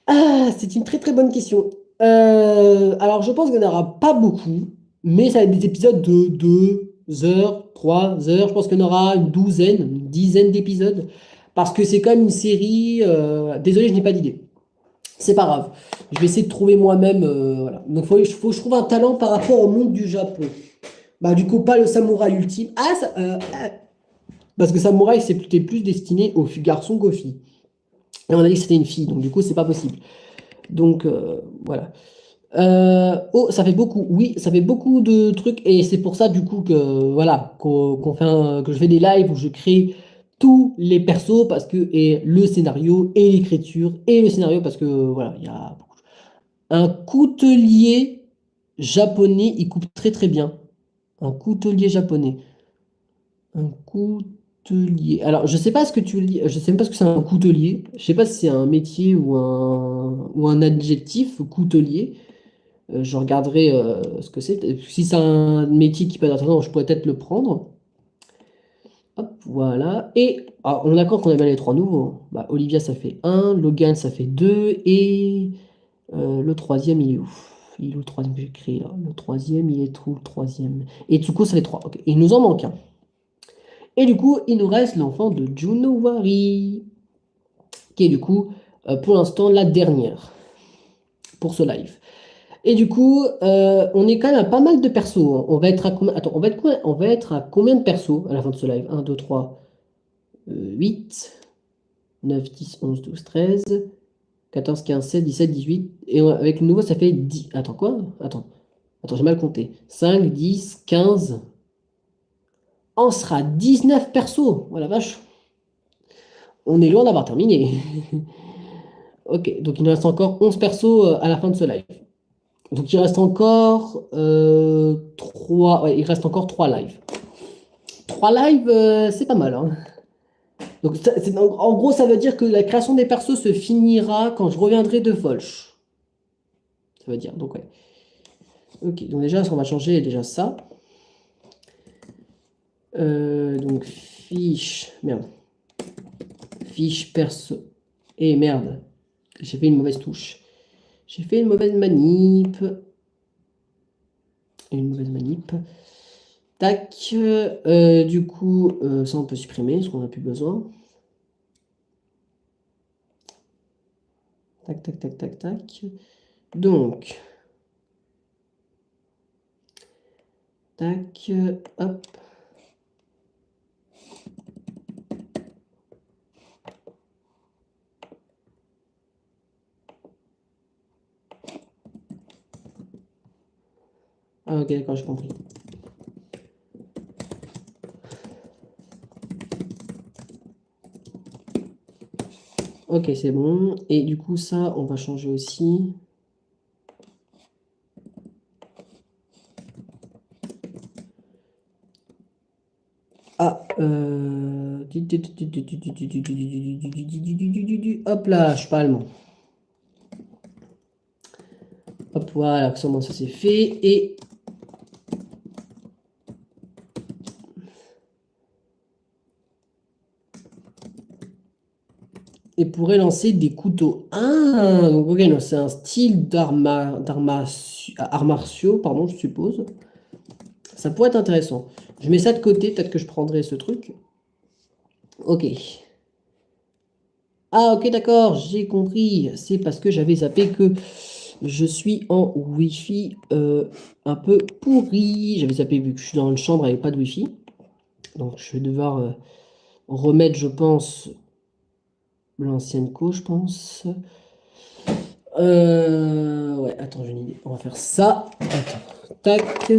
Ah, c'est une très très bonne question. Alors, je pense qu'il n'y en aura pas beaucoup, mais ça va être des épisodes de 2 heures, 3 heures. Je pense qu'il y en aura une douzaine, une dizaine d'épisodes, parce que c'est quand même une série. Désolé, je n'ai pas d'idée. C'est pas grave. Je vais essayer de trouver moi-même. Voilà. Donc, faut que je trouve un talent par rapport au monde du Japon. Bah, du coup, pas le samouraï ultime. Parce que samouraï, c'était plus destiné aux garçons qu'aux filles. Et on a dit que c'était une fille, donc du coup, c'est pas possible. Donc, voilà. Oh, ça fait beaucoup, oui, ça fait beaucoup de trucs et c'est pour ça du coup que voilà que je fais des lives où je crée tous les persos parce que et le scénario et l'écriture et le scénario parce que voilà il y a un coutelier japonais, il coupe très très bien. Un coutelier japonais, un coutelier. Alors je sais pas ce que tu lis, je sais même pas ce que c'est un coutelier. Je sais pas si c'est un métier ou un adjectif coutelier. Je regarderai ce que c'est. Si c'est un métier qui peut être intéressant, je pourrais peut-être le prendre. Hop, voilà. Et on est d'accord qu'on a bien les 3 nouveaux. Bah, Olivia, ça fait 1. Logan, ça fait 2. Et le troisième, il est où? Il est où le troisième que j'ai créé là? Le troisième, il est où le troisième? Et Tsuko, ça fait 3. Ok. Il nous en manque un. Et du coup, il nous reste l'enfant de Junowari, qui est du coup, pour l'instant, la dernière pour ce live. Et du coup, on est quand même à pas mal de persos, hein. On va être à combien? Attends, on va être à combien de persos à la fin de ce live? 1, 2, 3, 8, 9, 10, 11, 12, 13, 14, 15, 16, 17, 18. Et avec le nouveau, ça fait 10. Attends, quoi? Attends, j'ai mal compté. 5, 10, 15. On sera 19 persos. Oh la vache. On est loin d'avoir terminé. Ok, donc il nous reste encore 11 persos à la fin de ce live. Donc il reste encore 3. Ouais, il reste encore 3 lives. 3 lives, c'est pas mal, hein. Donc en gros, ça veut dire que la création des persos se finira quand je reviendrai de Volch. Ça veut dire, donc ouais. Ok, donc déjà, on va changer déjà ça. Donc fiche, merde. Fiche perso. Et merde, j'ai fait une mauvaise touche. J'ai fait une mauvaise manip. Une mauvaise manip. Tac. Du coup, ça on peut supprimer, parce qu'on n'a plus besoin. Tac, tac, tac, tac, tac. Donc. Tac. Hop. Ah ok, d'accord, j'ai compris. Ok, c'est bon. Et du coup, ça, on va changer aussi. Ah, hop là, je suis pas allemand. Hop, voilà, comment ça c'est fait. Et pourrait lancer des couteaux. Ah, donc ok, c'est un style arts martiaux, pardon, je suppose. Ça pourrait être intéressant. Je mets ça de côté, peut-être que je prendrai ce truc. Ok. Ah, ok, d'accord, j'ai compris. C'est parce que j'avais zappé que je suis en Wi-Fi un peu pourri. J'avais zappé vu que je suis dans une chambre avec pas de Wi-Fi. Donc je vais devoir remettre, je pense, l'ancienne co, je pense. Ouais, attends, j'ai une idée. On va faire ça. Attends, tac.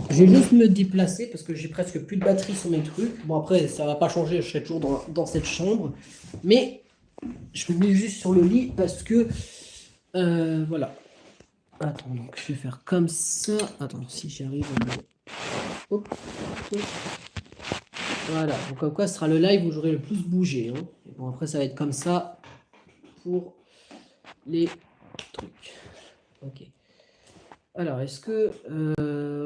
Je vais juste me déplacer parce que j'ai presque plus de batterie sur mes trucs. Bon, après, ça va pas changer, je serai toujours dans cette chambre. Mais je me mets juste sur le lit parce que. Voilà. Attends, donc je vais faire comme ça. Attends, si j'arrive à me. Hop, hop. Voilà, donc comme quoi ce sera le live où j'aurai le plus bougé, hein. Et bon, après, ça va être comme ça pour les trucs. Ok. Alors, est-ce que...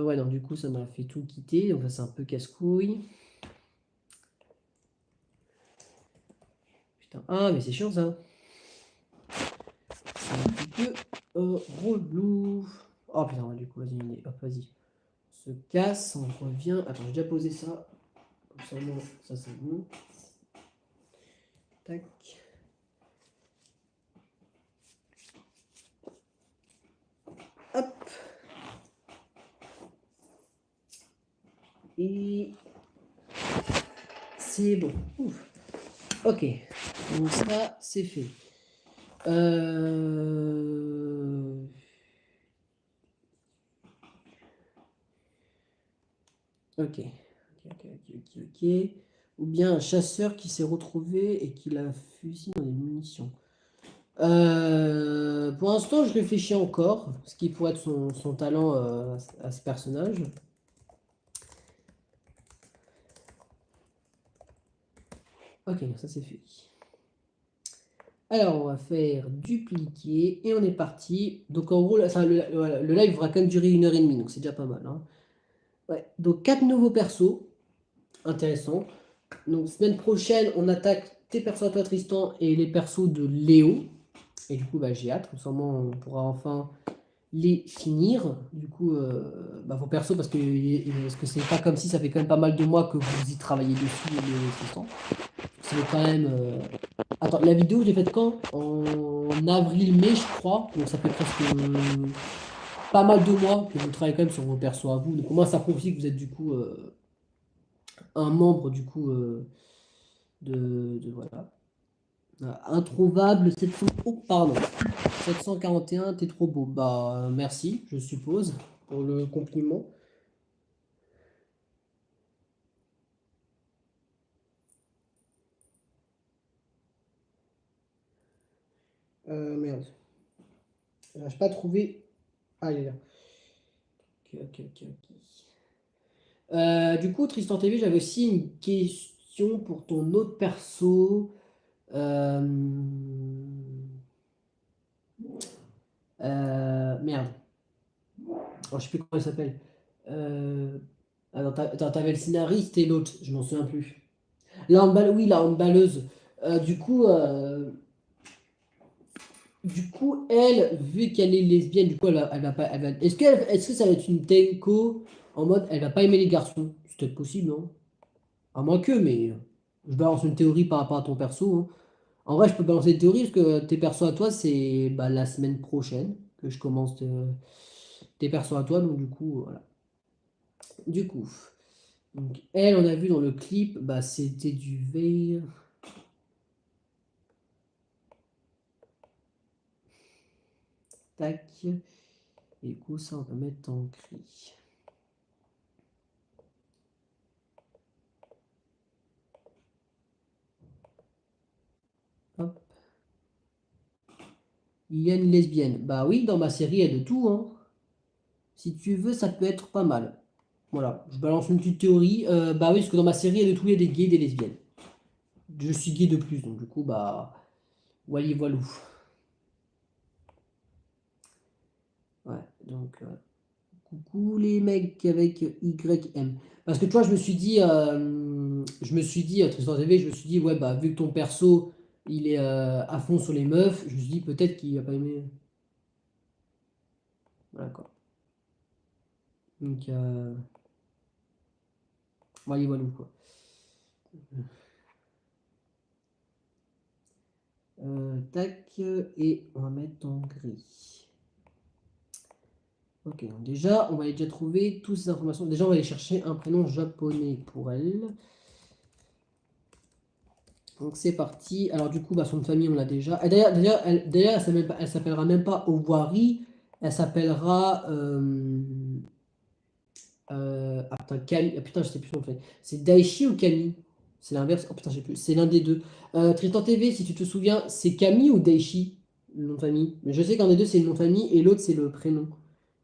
ouais, non, du coup, ça m'a fait tout quitter. Donc, ça, c'est un peu casse-couille. Putain. Ah, mais c'est chiant, ça. C'est un petit peu relou. Oh, putain, du coup, vas-y, hop, vas-y. On se casse, on revient. Attends, j'ai déjà posé ça. Comme ça, non, ça, c'est bon. Tac. Hop. Et... c'est bon. Ouf. Ok. Donc ça, c'est fait. Ok. Ok. Ou bien un chasseur qui s'est retrouvé et qui l'a fusillé dans des munitions. Pour l'instant, je réfléchis encore, ce qui pourrait être son talent à ce personnage. Ok, ça c'est fait. Alors, on va faire dupliquer et on est parti. Donc, en gros, là, le live va quand même durer 1h30, donc c'est déjà pas mal, hein. Ouais, donc 4 nouveaux persos. Intéressant. Donc, semaine prochaine, on attaque tes persos à toi, Tristan, et les persos de Léo. Et du coup, bah, j'ai hâte. Comme ça, on pourra enfin les finir. Du coup, bah, vos persos, parce que c'est pas comme si ça fait quand même pas mal de mois que vous y travaillez dessus, Tristan. Ça fait quand même. Attends, la vidéo, je l'ai faite quand? En avril-mai, je crois. Donc, ça fait presque pas mal de mois que vous travaillez quand même sur vos persos à vous. Donc, au moins, ça prouve aussi que vous êtes du coup un membre du coup voilà. Introuvable 700. Oh, pardon. 741, t'es trop beau. Bah, merci, je suppose, pour le compliment. Merde. J'arrive pas à trouver. Ah, il est là. Ok, ok, ok, ok. Du coup, Tristan TV, j'avais aussi une question pour ton autre perso. Euh, Merde. Oh, je sais plus comment il s'appelle. Attends, t'avais le scénariste et l'autre, je m'en souviens plus. Oui, la handballeuse. Du coup, elle, vu qu'elle est lesbienne, du coup, elle va pas. Est-ce que ça va être une tenko en mode elle va pas aimer les garçons? C'est peut-être possible, non? À moins que, mais je balance une théorie par rapport à ton perso, hein. En vrai, je peux balancer une théorie parce que tes persos à toi, c'est bah, la semaine prochaine que je commence tes persos à toi, donc du coup, voilà. Du coup, donc, elle, on a vu dans le clip, bah, c'était du verre. Tac. Et du coup, ça, on va mettre en gris. Hop. Il y a une lesbienne. Bah oui, dans ma série, il y a de tout, hein. Si tu veux, ça peut être pas mal. Voilà, je balance une petite théorie. Bah oui, parce que dans ma série, il y a de tout, il y a des gays et des lesbiennes. Je suis gay de plus, donc du coup, bah. Wally voilou. Ouais, donc. Coucou les mecs avec YM. Parce que tu vois, Tristan TV, je me suis dit, ouais, bah, vu que ton perso, il est à fond sur les meufs, je me suis dit peut-être qu'il va pas aimer. Voilà quoi. Donc, voilà, voilà quoi. Tac, et on va mettre en gris. Ok, donc déjà, on va déjà trouver toutes ces informations. Déjà, on va aller chercher un prénom japonais pour elle. Donc c'est parti. Alors du coup, bah, son nom de famille, on l'a déjà. Et d'ailleurs, elle s'appellera même pas Owari. Elle s'appellera... ah putain, Camille. Ah, putain, je sais plus son nom de famille. C'est Daichi ou Camille? C'est l'inverse. Oh putain, je sais plus. C'est l'un des deux. Tristan TV, si tu te souviens, c'est Camille ou Daichi, le nom de famille? Mais je sais qu'un des deux, c'est le nom de famille et l'autre, c'est le prénom.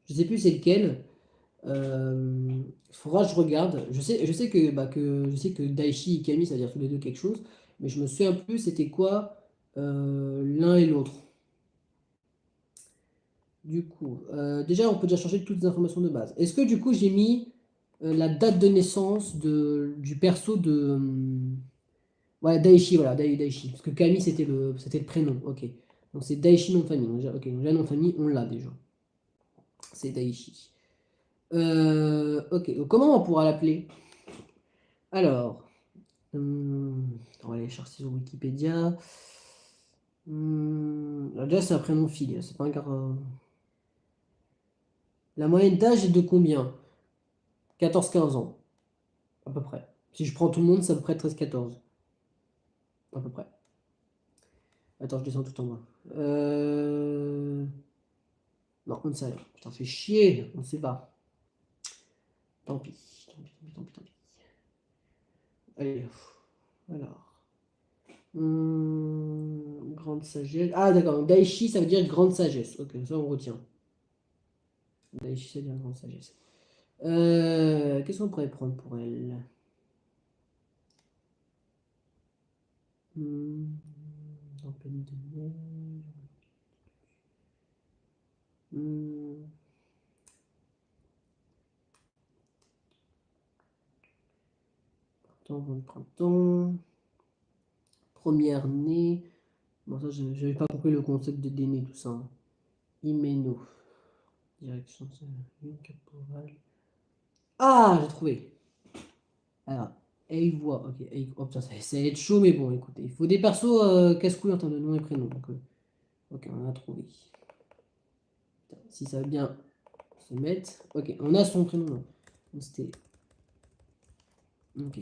Je sais plus c'est lequel. Faudra que je regarde. Je sais que Daichi et Camille, ça veut dire tous les deux quelque chose. Mais je me souviens plus c'était quoi l'un et l'autre. Du coup, déjà, on peut déjà changer toutes les informations de base. Est-ce que du coup, j'ai mis la date de naissance du perso de. Ouais, Daichi, voilà, Daichi. Parce que Camille, c'était le prénom. Ok. Donc c'est Daichi, nom de famille. Donc, ok, donc là, nom de famille, on l'a déjà. C'est Daichi. Ok, donc comment on pourra l'appeler? Alors. On va aller chercher sur Wikipédia. Déjà, c'est un prénom fille, c'est pas un La moyenne d'âge est de combien? 14-15 ans, à peu près. Si je prends tout le monde, c'est à peu près 13-14, à peu près. Attends, je descends tout en bas. Non, on ne sait rien. Putain, fait chier, on ne sait pas. Tant pis, tant pis, tant pis, tant pis, tant pis. Allez, alors. Grande sagesse. Ah, d'accord, donc Daichi, ça veut dire grande sagesse. Ok, ça on retient. Daichi, ça veut dire grande sagesse. Qu'est-ce qu'on pourrait prendre pour elle? Tempête de neige. Hmm, printemps. Première née. Bon, ça, j'avais pas compris le concept de déné, tout ça. Imeno. Direction caporal. Ah, j'ai trouvé. Alors, Eivois. Ok, oh, putain, ça va être chaud, mais bon, écoutez. Il faut des persos casse-couilles en termes de nom et prénom. Donc, ok, on a trouvé. Putain, si ça va bien se mettre. Ok, on a son prénom. C'était. Ok.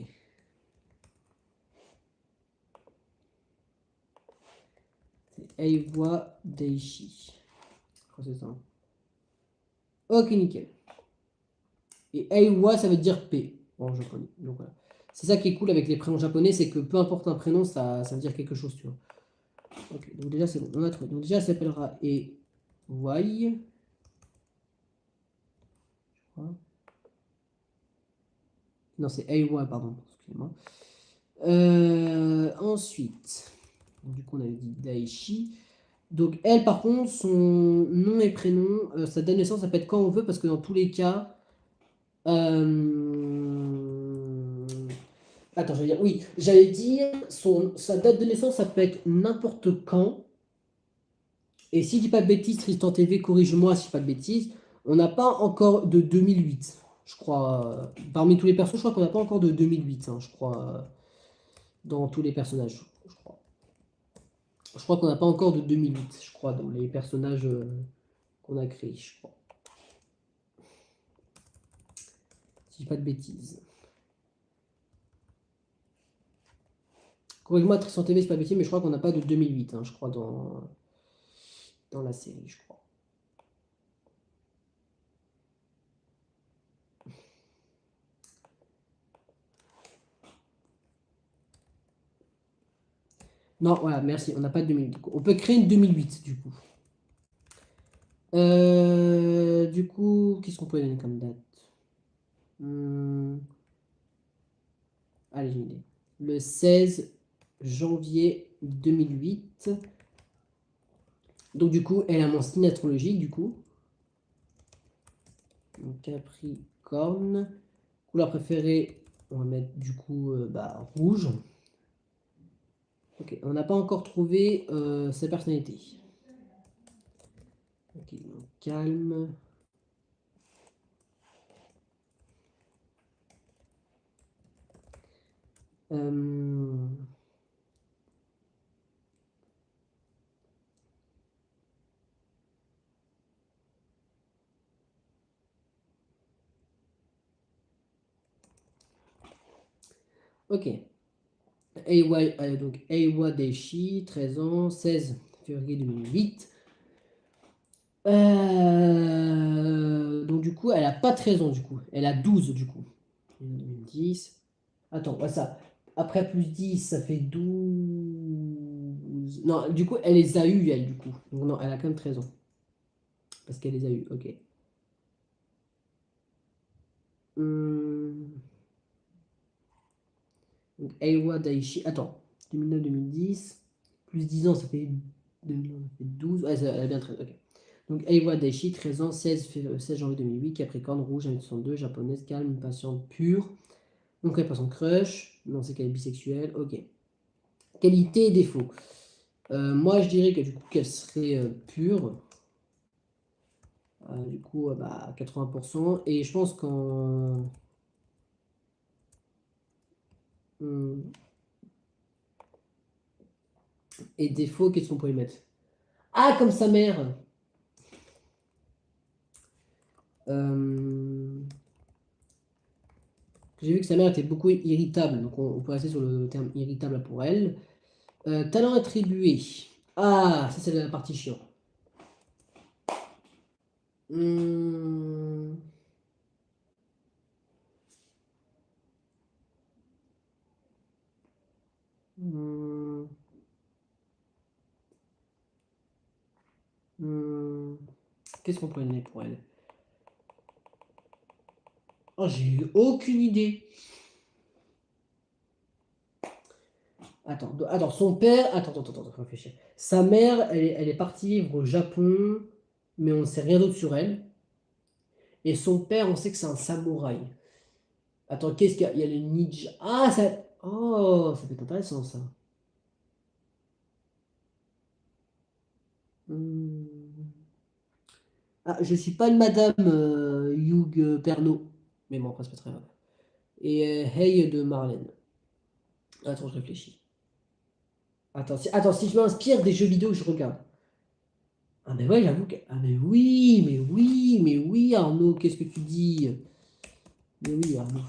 C'est Eivois Daishi. Je crois que c'est ça. Ok, nickel. Et Eiwa, ça veut dire paix en japonais. Donc voilà. C'est ça qui est cool avec les prénoms japonais, c'est que peu importe un prénom, ça veut dire quelque chose, tu vois. Ok, donc déjà c'est bon, on a trouvé. Donc déjà, elle s'appellera Ewai. Non, c'est Eiwa, pardon, excusez-moi. Ensuite, du coup, on avait dit Daishi. Donc elle, par contre, son nom et prénom, sa date de naissance, ça peut être quand on veut, parce que dans tous les cas, attends, j'allais dire, oui, j'allais dire, sa date de naissance, ça peut être n'importe quand. Et si je dis pas de bêtises, Tristan TV, corrige-moi si je dis pas de bêtises, on n'a pas encore de 2008, je crois. Parmi tous les persos, je crois qu'on n'a pas encore de 2008, hein, je crois, dans tous les personnages, je crois. Je crois qu'on n'a pas encore de 2008, je crois, dans les personnages qu'on a créés, je crois. Si je dis pas de bêtises. Corrige-moi, Tristan TV, c'est pas de bêtises, mais je crois qu'on n'a pas de 2008, hein, je crois, dans la série, je crois. Non, voilà, merci, on n'a pas de 2008. On peut créer une 2008, du coup. Du coup, qu'est-ce qu'on peut donner comme date? Allez, j'ai une idée. Le 16 janvier 2008. Donc, du coup, elle a mon signe astrologique, du coup. Donc, Capricorne. Couleur préférée, on va mettre, du coup, rouge. Ok, on n'a pas encore trouvé sa personnalité. Ok, donc, calme. Ok. Donc Eiwa Daishi, 13 ans, 16 février 2008. Donc du coup, elle a pas 13 ans du coup. Elle a 12 du coup. 2010. Attends, ouais, ça. Après plus 10, ça fait 12. Non, du coup, elle les a eu, elle, du coup. Donc non, elle a quand même 13 ans. Parce qu'elle les a eu, ok. Donc, Eiwa Daishi. Attends, 2009-2010. Plus 10 ans, ça fait 12. Ouais, elle a bien 13, ok. Donc, Eiwa Daishi, 13 ans, 16 janvier 2008, Capricorne, rouge, 1m62, japonaise, calme, patiente, pure. Donc, elle passe en crush. Non, c'est qu'elle est bisexuelle, ok. Qualité et défaut. Moi, je dirais que du coup, qu'elle serait pure. Du coup, 80%. Et je pense qu'en. Et défaut, qu'est-ce qu'on pourrait y mettre? Ah, comme sa mère. J'ai vu que sa mère était beaucoup irritable, donc on peut rester sur le terme irritable pour elle. Talent attribué. Ah, ça c'est la partie chiante. Hum, hum, Qu'est-ce qu'on pourrait donner pour elle? Oh, j'ai eu aucune idée. Attends, son père. Attends, réfléchir. Sa mère, elle est partie vivre au Japon, mais on ne sait rien d'autre sur elle. Et son père, on sait que c'est un samouraï. Attends, qu'est-ce qu'il y a? Il y a le ninja. Ah, ça. Oh, ça peut être intéressant, ça. Hmm. Ah, je suis pas une madame Hugh Pernot. Mais bon, après, c'est pas très grave. Et Hey de Marlène. Attends, je réfléchis. Attends, si je m'inspire des jeux vidéo que je regarde. Ah, mais ouais, j'avoue que. Ah, mais oui, Arnaud, qu'est-ce que tu dis? Mais oui, Arnaud.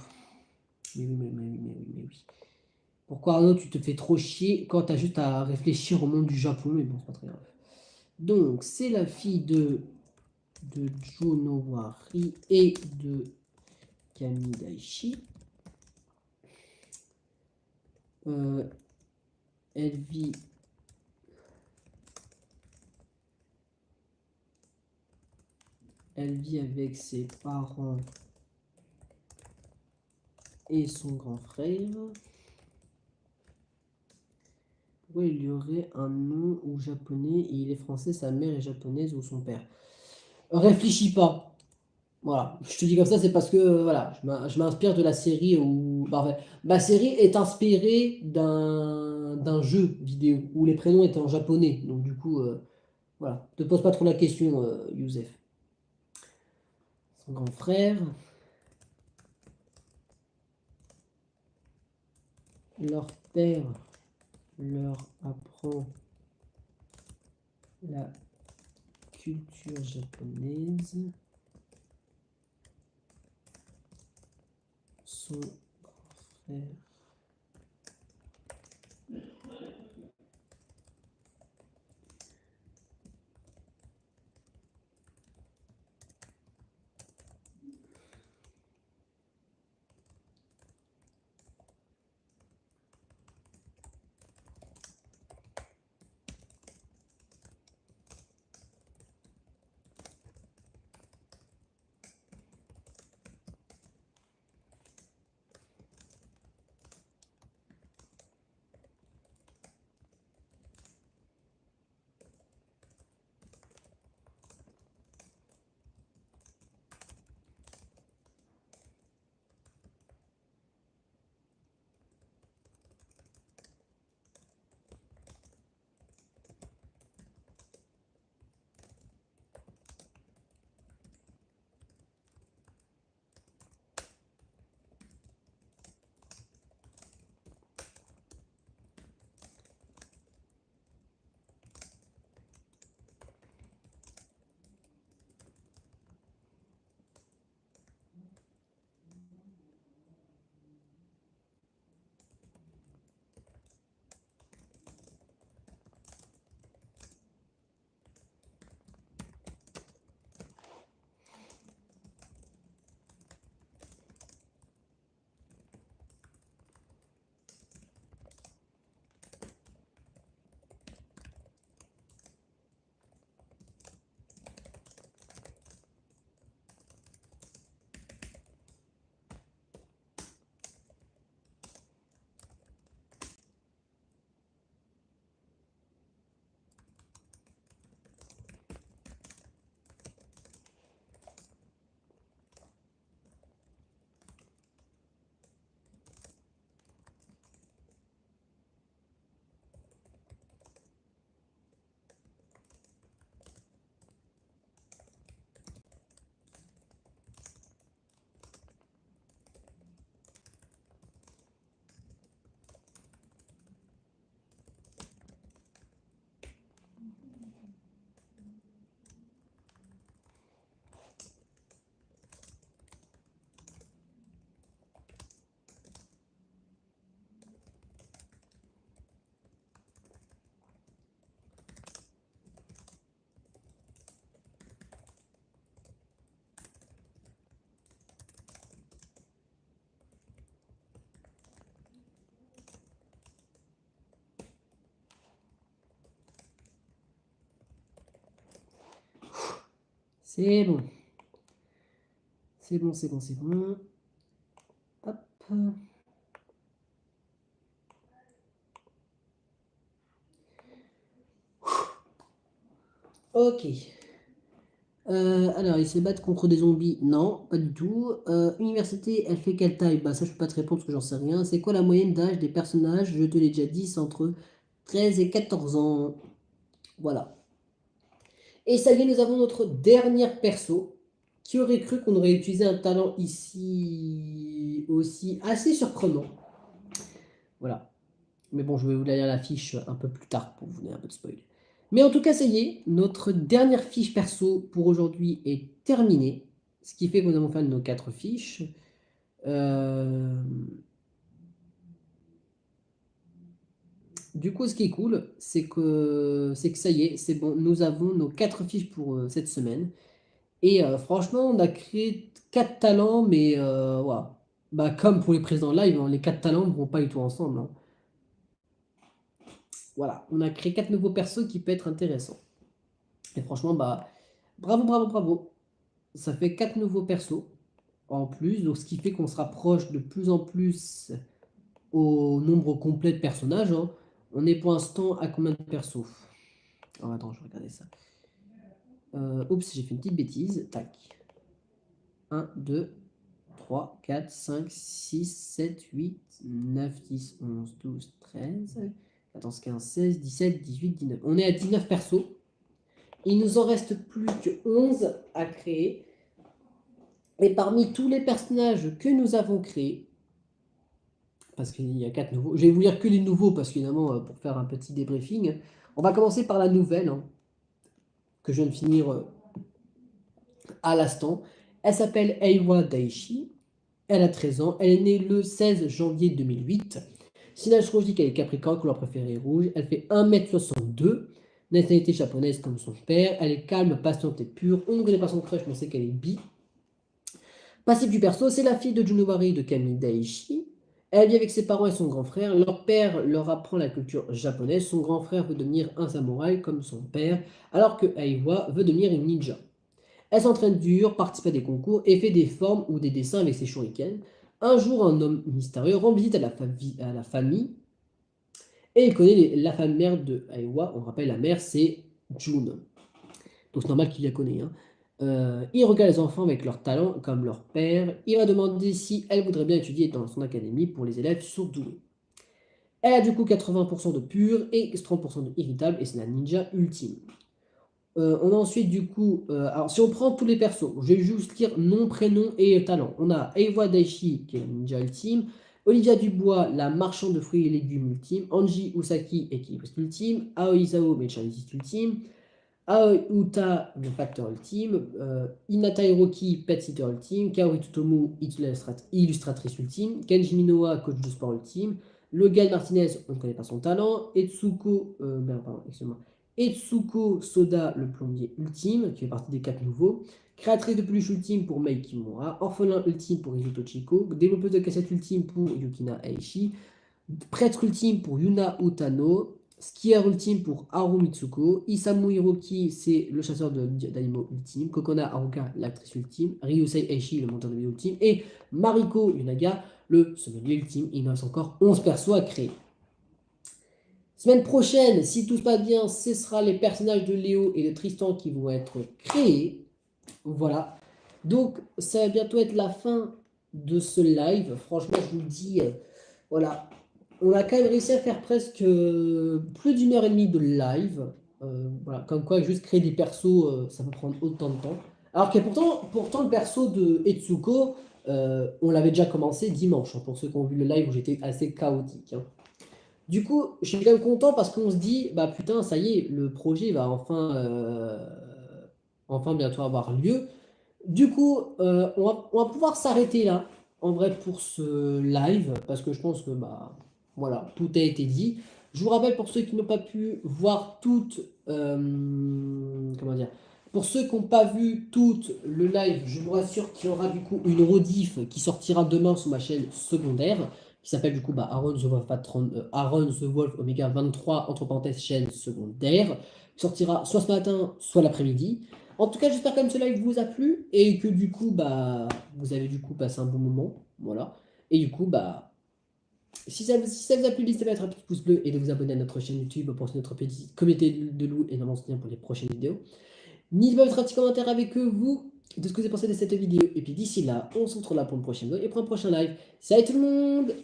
Mais oui. Pourquoi Arnaud, tu te fais trop chier quand t'as juste à réfléchir au monde du Japon, mais bon, c'est pas très grave. Donc, c'est la fille de Junowari et de Kamidaishi. Euh, elle vit Elle vit avec ses parents et son grand frère. Pourquoi il y aurait un nom ou japonais et il est français, sa mère est japonaise ou son père? Réfléchis pas. Voilà, je te dis comme ça, c'est parce que voilà, je m'inspire de la série où. Bah, en fait, ma série est inspirée d'un jeu vidéo où les prénoms étaient en japonais. Donc, du coup, voilà, te pose pas trop la question, Youssef. Son grand frère, leur père leur apprend la culture japonaise. Son frère. C'est bon. C'est bon, c'est bon, c'est bon. Hop. Ok. Alors, ils se battent contre des zombies? Non, pas du tout. Université, elle fait quelle taille? Bah ça, je peux pas te répondre parce que j'en sais rien. C'est quoi la moyenne d'âge des personnages? Je te l'ai déjà dit, c'est entre 13 et 14 ans. Voilà. Et ça y est, nous avons notre dernière perso. Qui aurait cru qu'on aurait utilisé un talent ici aussi assez surprenant? Voilà. Mais bon, je vais vous lire la fiche un peu plus tard pour vous donner un peu de spoil. Mais en tout cas, ça y est, notre dernière fiche perso pour aujourd'hui est terminée. Ce qui fait que nous avons fait nos 4 fiches. Euh, Du coup, ce qui est cool, c'est que ça y est, c'est bon, nous avons nos 4 fiches pour cette semaine. Et franchement, on a créé 4 talents, mais voilà. Bah, comme pour les précédents live, hein, les 4 talents ne vont pas du tout ensemble, hein. Voilà, on a créé 4 nouveaux persos qui peuvent être intéressants. Et franchement, bah, bravo, bravo, bravo. Ça fait 4 nouveaux persos en plus, donc ce qui fait qu'on se rapproche de plus en plus au nombre complet de personnages, hein. On est pour l'instant à combien de persos? Oh, attends, je vais regarder ça. Oups, j'ai fait une petite bêtise. Tac. 1, 2, 3, 4, 5, 6, 7, 8, 9, 10, 11, 12, 13, 14, 15, 16, 17, 18, 19. On est à 19 persos. Il nous en reste plus que 11 à créer. Et parmi tous les personnages que nous avons créés, parce qu'il y a 4 nouveaux, je vais vous lire que les nouveaux, parce qu'évidemment, pour faire un petit débriefing, on va commencer par la nouvelle, hein, que je viens de finir à l'instant. Elle s'appelle Eiwa Daishi. Elle a 13 ans. Elle est née le 16 janvier 2008. Signe astrologique, elle est Capricorne, couleur préférée rouge. Elle fait 1m62. Nationalité japonaise comme son père. Elle est calme, patiente et pure. On ne connaît pas son crush, mais on sait qu'elle est bi. Passif du perso, c'est la fille de Junobari de Kami Daishi. Elle vit avec ses parents et son grand frère. Leur père leur apprend la culture japonaise. Son grand frère veut devenir un samouraï comme son père, alors que Aiwa veut devenir une ninja. Elle s'entraîne dur, participe à des concours et fait des formes ou des dessins avec ses shurikens. Un jour, un homme mystérieux rend visite à la famille et il connaît la femme mère de Aiwa. On rappelle, la mère, c'est June. Donc c'est normal qu'il la connaît, hein. Il regarde les enfants avec leurs talents comme leur père. Il va demander si elle voudrait bien étudier dans son académie pour les élèves surdoués. Elle a du coup 80% de pur et 30% de irritable et c'est la ninja ultime. On a ensuite du coup, alors si on prend tous les persos, je vais juste lire nom, prénom et talent. On a Eiwa Daishi qui est la ninja ultime, Olivia Dubois, la marchande de fruits et légumes ultime, Anji Usaki, équilibriste ultime, Aoi Sao, mécaniciste ultime, Aoi Uta, le facteur ultime, Hinata Hiroki, pet sitter ultime, Kaori Totomu, illustratrice ultime, Kenji Minoa, coach de sport ultime, Logan Martinez, on ne connaît pas son talent, Etsuko Soda, le plombier ultime, qui fait partie des 4 nouveaux, créatrice de peluche ultime pour Mei Kimura, orphelin ultime pour Izuto Chiko, développeuse de cassettes ultime pour Yukina Aishi, prêtre ultime pour Yuna Utano, skieur ultime pour Haru Mitsuko, Isamu Hiroki, c'est le chasseur d'animaux ultime, Kokona Haruka, l'actrice ultime, Ryusei Eishi, le monteur de vidéo ultime, et Mariko Yunaga, le sommelier ultime. Il nous reste encore 11 persos à créer. Semaine prochaine, si tout se passe bien, ce sera les personnages de Léo et de Tristan qui vont être créés. Voilà. Donc, ça va bientôt être la fin de ce live. Franchement, je vous le dis, voilà. On a quand même réussi à faire presque plus d'une heure et demie de live. Voilà. Comme quoi, juste créer des persos, ça peut prendre autant de temps. Alors que pourtant le perso de Etsuko, on l'avait déjà commencé dimanche, hein, pour ceux qui ont vu le live où j'étais assez chaotique, hein. Du coup, je suis quand même content parce qu'on se dit, bah putain, ça y est, le projet va enfin bientôt avoir lieu. Du coup, on va pouvoir s'arrêter là, en vrai, pour ce live, parce que je pense que, bah, voilà, tout a été dit. Je vous rappelle, pour ceux qui n'ont pas pu voir toutes, comment dire, pour ceux qui n'ont pas vu toute le live, je vous rassure qu'il y aura du coup une rediff qui sortira demain sur ma chaîne secondaire, qui s'appelle du coup bah, Aaron the Wolf, Aaron the Wolf Omega 23, entre parenthèses, chaîne secondaire, qui sortira soit ce matin, soit l'après-midi. En tout cas, j'espère que ce live vous a plu et que du coup, bah, vous avez du coup passé un bon moment. Voilà. Et du coup, bah, si ça vous a plu, n'hésitez pas à mettre un petit pouce bleu et de vous abonner à notre chaîne YouTube pour notre petite communauté de loups et de soutien pour les prochaines vidéos. N'hésitez pas à mettre un petit commentaire avec vous de ce que vous avez pensé de cette vidéo. Et puis d'ici là, on se retrouve là pour une prochaine vidéo et pour un prochain live. Salut tout le monde!